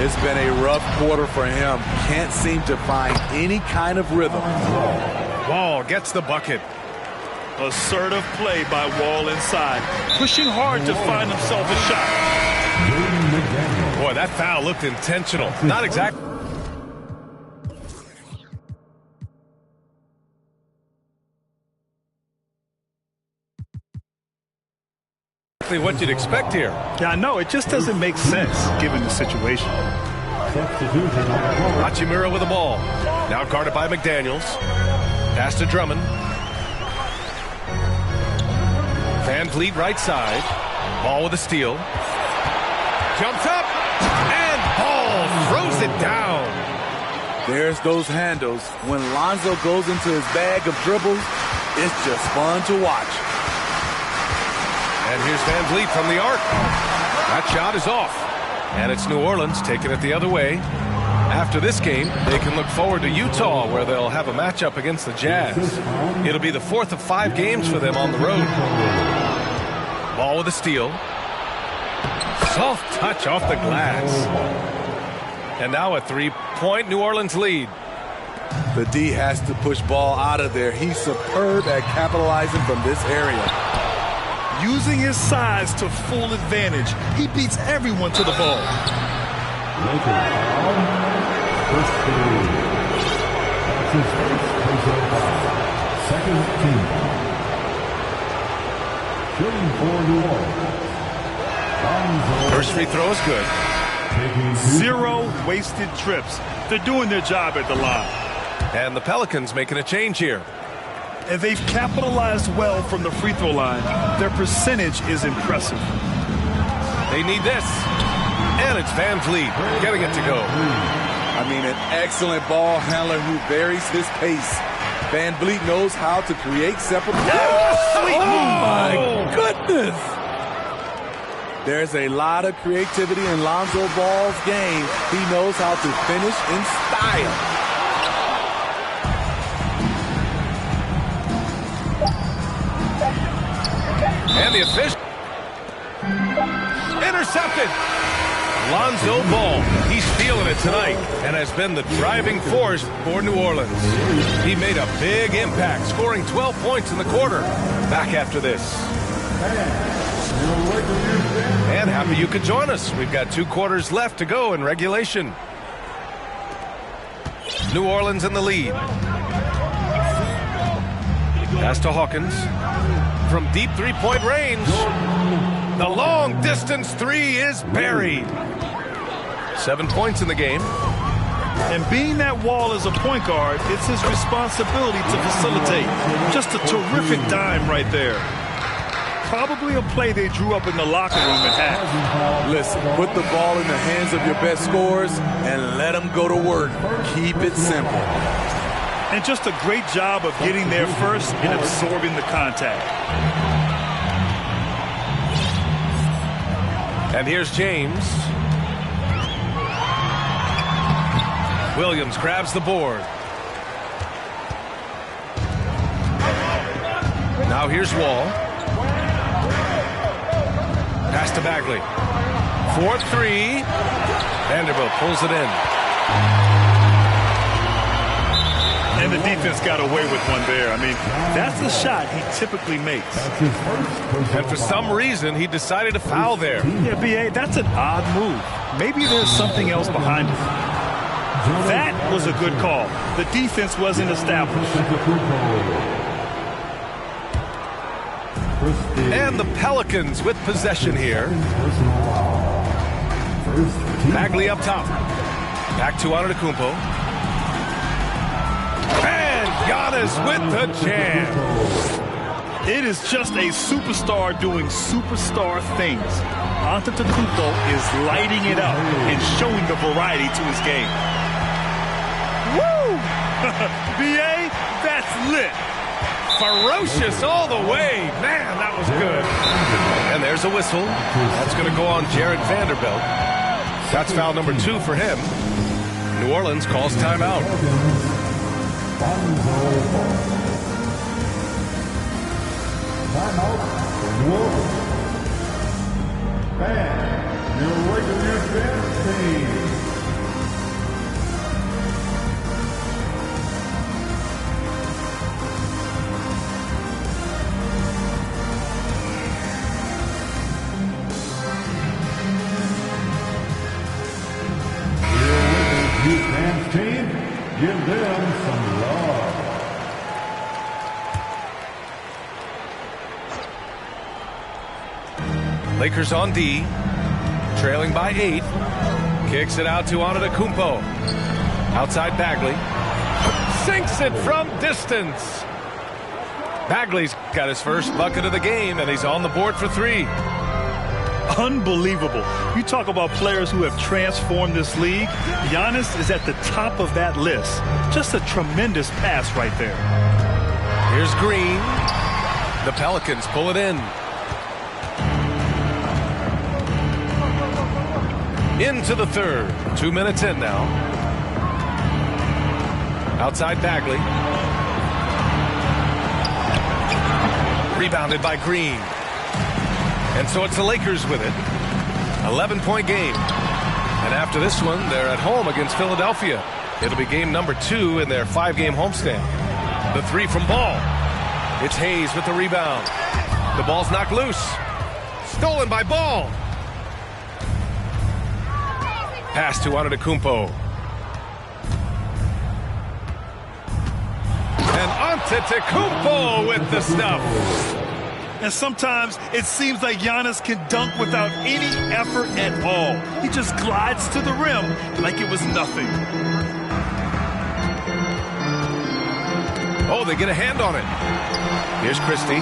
It's been a rough quarter for him. Can't seem to find any kind of rhythm. Wall gets the bucket. Assertive play by Wall inside. Pushing hard to find himself a shot. Boy, that foul looked intentional. Not exactly what you'd expect here. Yeah, I know. It just doesn't make sense given the situation. Hachimura with the ball. Now guarded by McDaniels. Pass to Drummond. Van Vliet right side. Ball with a steal. Jumps up. And Ball throws it down. There's those handles. When Lonzo goes into his bag of dribbles, it's just fun to watch. And here's Van Vliet from the arc. That shot is off. And it's New Orleans taking it the other way. After this game, they can look forward to Utah, where they'll have a matchup against the Jazz. It'll be the 4th of 5 games for them on the road. Ball with a steal. Soft touch off the glass. And now a 3-point New Orleans lead. The D has to push Ball out of there. He's superb at capitalizing from this area. Using his size to full advantage, he beats everyone to the ball. Second team. Shooting for New Orleans. First free throw is good. 0 wasted trips. They're doing their job at the line. And the Pelicans making a change here. And they've capitalized well from the free throw line. Their percentage is impressive. They need this. And it's Van Vliet getting it to go. I mean, an excellent ball handler who varies his pace. Van Vliet knows how to create separation. Oh, my goodness. There's a lot of creativity in Lonzo Ball's game. He knows how to finish in style. And the official. Intercepted. Lonzo Ball. He's feeling it tonight and has been the driving force for New Orleans. He made a big impact, scoring 12 points in the quarter. Back after this. And happy you could join us. We've got 2 quarters left to go in regulation. New Orleans in the lead. Pass to Hawkins. From deep 3-point range. The long distance 3 is buried. 7 points in the game. And being that Wall is a point guard, it's his responsibility to facilitate. Just a terrific dime right there. Probably a play they drew up in the locker room at half. Listen, put the ball in the hands of your best scorers and let them go to work. Keep it simple. And just a great job of getting there first and absorbing the contact. And here's James. Williams grabs the board. Now here's Wall. Pass to Bagley. 4-3. Vanderbilt pulls it in. And the defense got away with one there. I mean, that's the shot he typically makes. And for some reason, he decided to foul there. Yeah, B.A., that's an odd move. Maybe there's something else behind it. That was a good call. The defense wasn't established. And the Pelicans with possession here. Bagley up top. Back to Antetokounmpo. And Giannis with the jam. It is just a superstar doing superstar things. Antetokounmpo is lighting it up and showing the variety to his game. Woo! B.A., that's lit. Ferocious all the way. Man, that was good. And there's a whistle. That's going to go on Jared Vanderbilt. That's foul number 2 for him. New Orleans calls timeout. Your regular best team. Team, give them some love. Lakers on D, trailing by 8. Kicks it out to Antetokounmpo. Outside Bagley. Sinks it from distance. Bagley's got his first bucket of the game, and he's on the board for 3. Unbelievable. You talk about players who have transformed this league. Giannis is at the top of that list. Just a tremendous pass right there. Here's Green. The Pelicans pull it in. Into the third. 2 minutes in now. Outside Bagley. Rebounded by Green. And so it's the Lakers with it. 11-point game. And after this one, they're at home against Philadelphia. It'll be game number 2 in their 5-game homestand. The 3 from Ball. It's Hayes with the rebound. The ball's knocked loose. Stolen by Ball. Pass to Antetokounmpo. And Antetokounmpo with the stuff. And sometimes it seems like Giannis can dunk without any effort at all. He just glides to the rim like it was nothing. Oh, they get a hand on it. Here's Christie.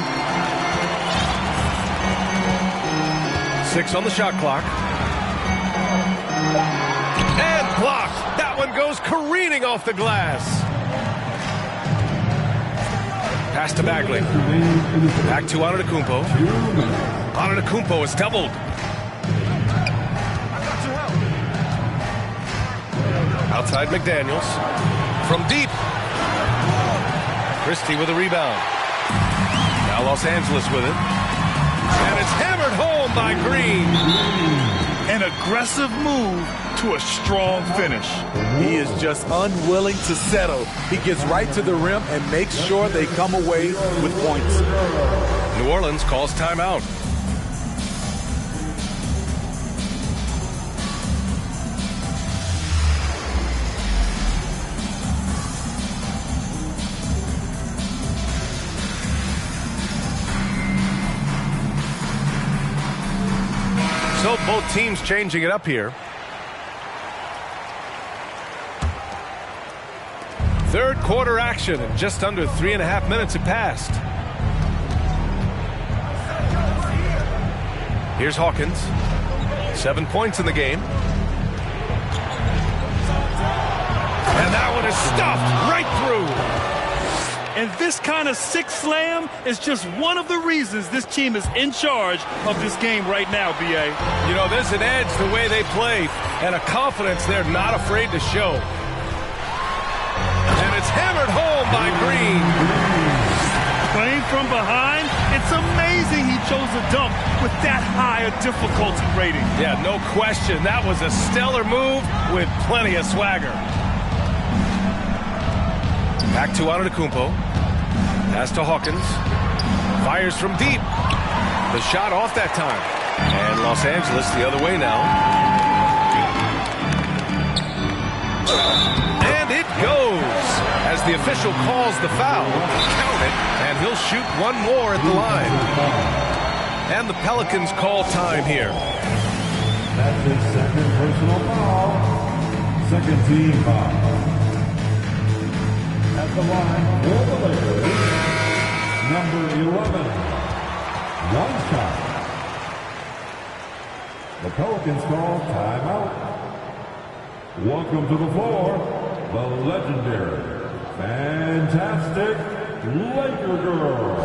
6 on the shot clock. And blocked. That one goes careening off the glass. Pass to Bagley. Back to Antetokounmpo. Antetokounmpo is doubled. Outside McDaniels. From deep. Christie with a rebound. Now Los Angeles with it. And it's hammered home by Green. An aggressive move to a strong finish. He is just unwilling to settle. He gets right to the rim and makes sure they come away with points. New Orleans calls timeout. So both teams changing it up here. Third quarter action, and just under 3.5 minutes have passed. Here's Hawkins. 7 points in the game. And that one is stuffed right through. And this kind of sick slam is just one of the reasons this team is in charge of this game right now, B.A. You know, there's an edge the way they play and a confidence they're not afraid to show. And it's hammered home by Green. Playing from behind, it's amazing he chose a dunk with that high a difficulty rating. Yeah, no question. That was a stellar move with plenty of swagger. Back to Antetokounmpo. Pass to Hawkins. Fires from deep. The shot off that time. And Los Angeles the other way now. And it goes as the official calls the foul. Count it, and he'll shoot one more at the line. And the Pelicans call time here. That's his second personal foul. Second team foul. At the line for the Lakers, number 11, one shot. The Pelicans call timeout. Welcome to the floor, the legendary, fantastic Laker girl.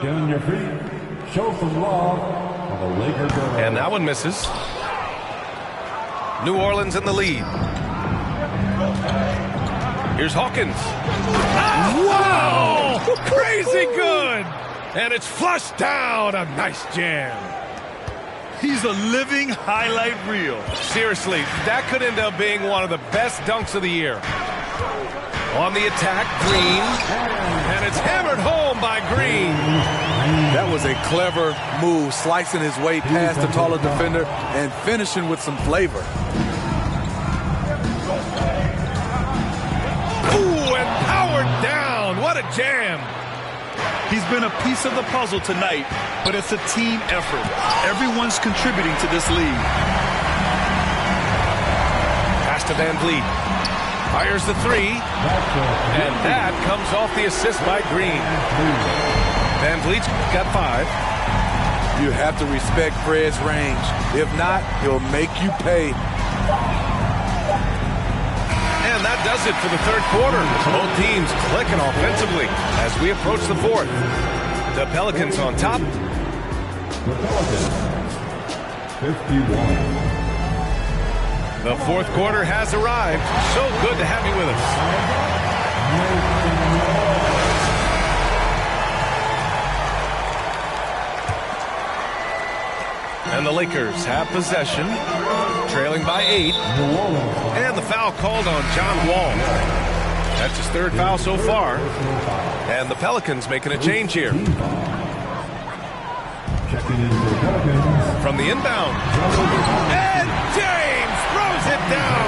Get on your feet, show some love for the Laker girl. And that one misses. New Orleans in the lead. Here's Hawkins. Wow! Crazy good! And it's flushed down. A nice jam. He's a living highlight reel. Seriously, that could end up being one of the best dunks of the year. On the attack, Green. And it's hammered home by Green. That was a clever move, slicing his way past the taller defender and finishing with some flavor. Ooh, and powered down. What a jam. He's been a piece of the puzzle tonight, but it's a team effort. Everyone's contributing to this lead. Pass to Van Vliet. Fires the three. And that comes off the assist by Green. Van Vliet's got 5. You have to respect Fred's range. If not, he'll make you pay. And that does it for the third quarter. Both teams clicking offensively as we approach the fourth. The Pelicans on top. The Pelicans, 51. The fourth quarter has arrived. So good to have you with us. And the Lakers have possession, trailing by 8. And the foul called on John Wall. That's his third foul so far. And the Pelicans making a change here. From the inbound. And James throws it down.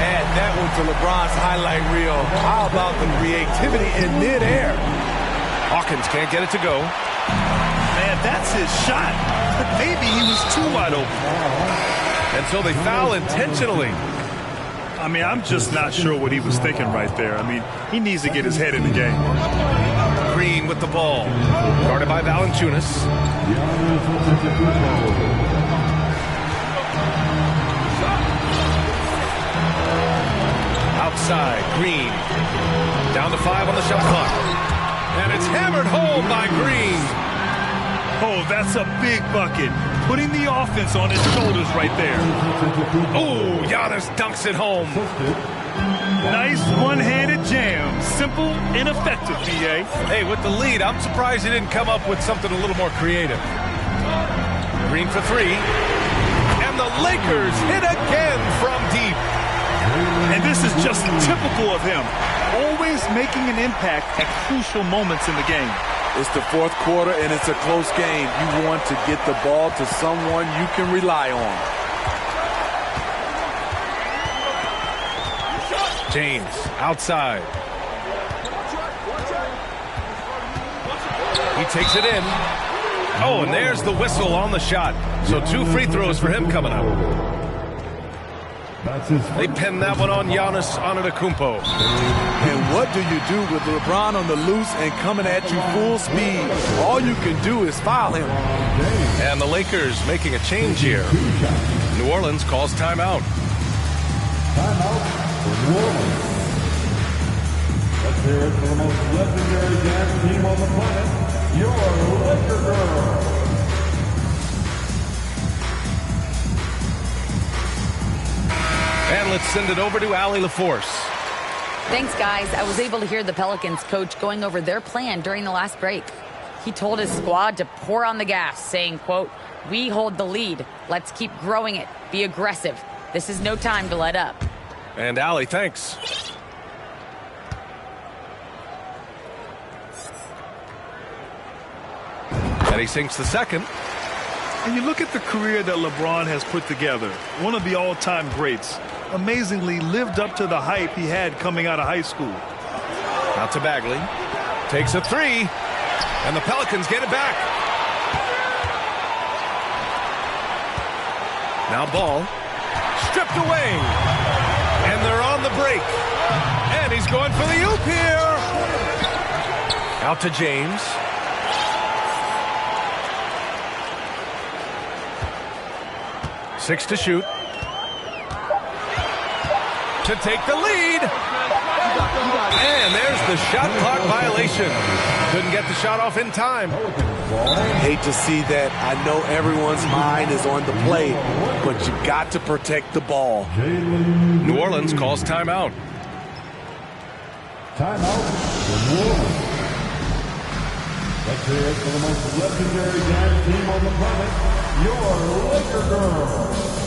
Add that one to LeBron's highlight reel. How about the creativity in midair? Hawkins can't get it to go. Man, that's his shot. But maybe he was too wide open. And so they foul intentionally. I mean, I'm just not sure what he was thinking right there. I mean, he needs to get his head in the game. Green with the ball. Guarded by Valanciunas. Outside, Green. Down to 5 on the shot clock. And it's hammered home by Green. Oh, that's a big bucket. Putting the offense on his shoulders right there. Oh, Giannis dunks it home. Nice one-handed jam. Simple and effective, B.A. Hey, with the lead, I'm surprised he didn't come up with something a little more creative. Green for 3. And the Lakers hit again from deep. And this is just typical of him. Always making an impact at crucial moments in the game. It's the fourth quarter, and it's a close game. You want to get the ball to someone you can rely on. James, outside. He takes it in. Oh, and there's the whistle on the shot. So 2 free throws for him coming up. They pin that one on Giannis Antetokounmpo. And what do you do with LeBron on the loose and coming at you full speed? All you can do is foul him. And the Lakers making a change here. New Orleans calls timeout. Timeout for New Orleans. Let's hear it for the most legendary dance team on the planet, your Laker girls. And let's send it over to Allie LaForce. Thanks, guys. I was able to hear the Pelicans coach going over their plan during the last break. He told his squad to pour on the gas, saying, quote, "We hold the lead. Let's keep growing it. Be aggressive. This is no time to let up." And Allie, thanks. And he sinks the second. And you look at the career that LeBron has put together. One of the all-time greats. Amazingly lived up to the hype he had coming out of high school. Out to Bagley. Takes a three. And the Pelicans get it back. Now Ball. Stripped away. And they're on the break. And he's going for the oop here. Out to James. Six to shoot. To take the lead. And there's the shot clock violation. Couldn't get the shot off in time. Hate to see that. I know everyone's mind is on the play, but you got to protect the ball. New Orleans calls timeout. Timeout for New Orleans. Let's hear it for the most legendary dance team on the planet, your Laker Girls.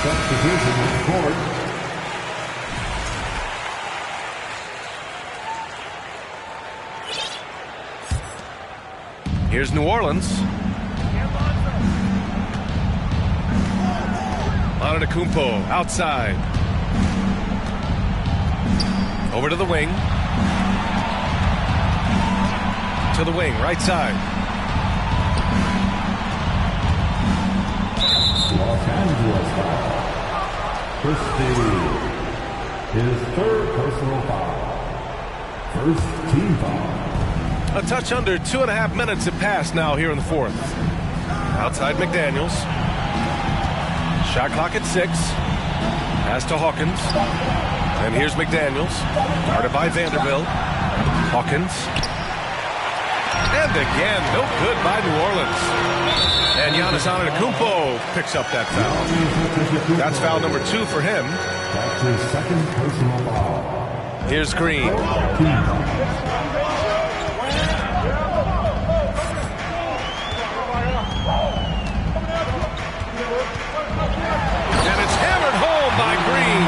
Substitution on the court. Here's New Orleans. Antetokounmpo outside. Over to the wing. To the wing, right side. Los Angeles foul. Christie. His third personal foul. First team foul. A touch under 2.5 minutes have passed now here in the fourth. Outside McDaniels. Shot clock at 6. Pass to Hawkins. And here's McDaniels. Guarded by Vanderbilt. Hawkins. And again, no good by New Orleans. And Giannis Antetokounmpo picks up that foul. That's foul number 2 for him. That's his second personal foul. Here's Green. By Green.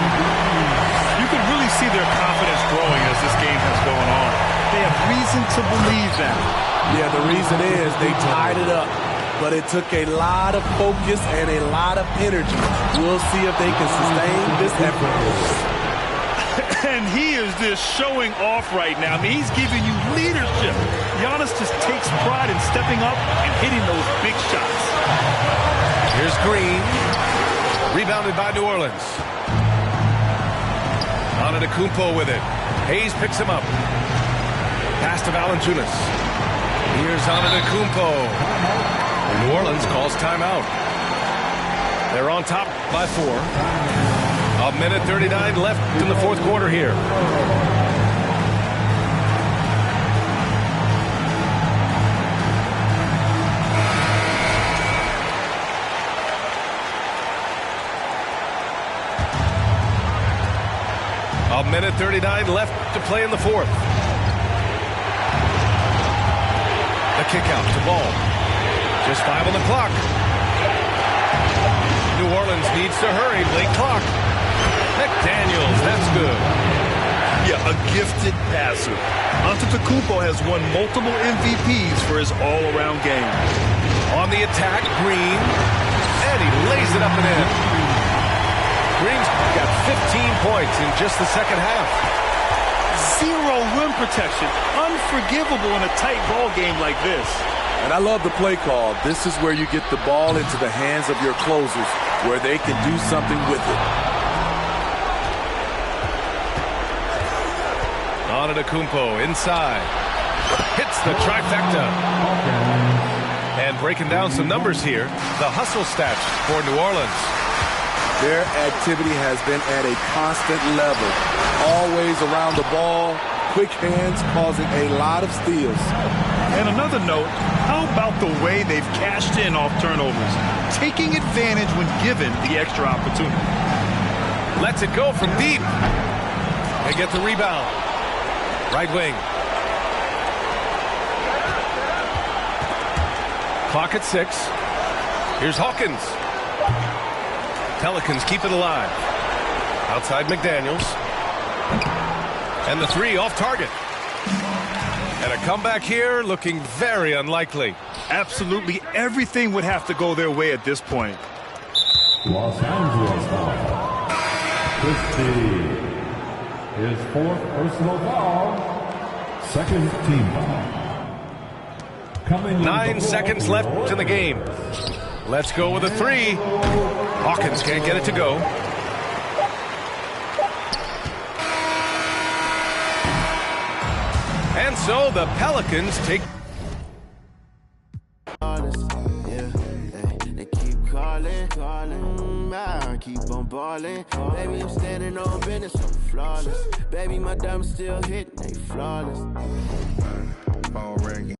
You can really see their confidence growing as this game has gone on. They have reason to believe that. Yeah, the reason is they tied it up, but it took a lot of focus and a lot of energy. We'll see if they can sustain this effort. And he is just showing off right now. I mean, he's giving you leadership. Giannis just takes pride in stepping up and hitting those big shots. Here's Green. Rebounded by New Orleans. Antetokounmpo with it. Hayes picks him up. Pass to Valanciunas. Here's Antetokounmpo. New Orleans calls timeout. They're on top by 4. 1:39 left in the fourth quarter here. A minute 39 left to play in the fourth. The kick out to Ball. Just 5 on the clock. New Orleans needs to hurry. Late clock. McDaniels, that's good. Yeah, a gifted passer. Antetokounmpo has won multiple MVPs for his all-around game. On the attack, Green. And he lays it up and in. Green's got 15 points in just the second half. 0 rim protection. Unforgivable in a tight ball game like this. And I love the play call. This is where you get the ball into the hands of your closers, where they can do something with it. Antetokounmpo inside. Hits the trifecta. And breaking down some numbers here, the hustle stats for New Orleans. Their activity has been at a constant level. Always around the ball, quick hands causing a lot of steals. And another note, how about the way they've cashed in off turnovers, taking advantage when given the extra opportunity. Lets it go from deep. They get the rebound. Right wing. Clock at 6. Here's Hawkins. Pelicans keep it alive. Outside McDaniels. And the 3 off target. And a comeback here looking very unlikely. Absolutely everything would have to go their way at this point. Los Angeles foul. Christie. His 4th personal foul. 2nd team foul. 9 seconds left in the game. Let's go with a 3. Hawkins can't get it to go. And so the Pelicans take. They keep calling, I keep on balling. Baby, I'm standing on business, I'm flawless. Baby, my diamonds still hitting, they flawless. Phone ringing.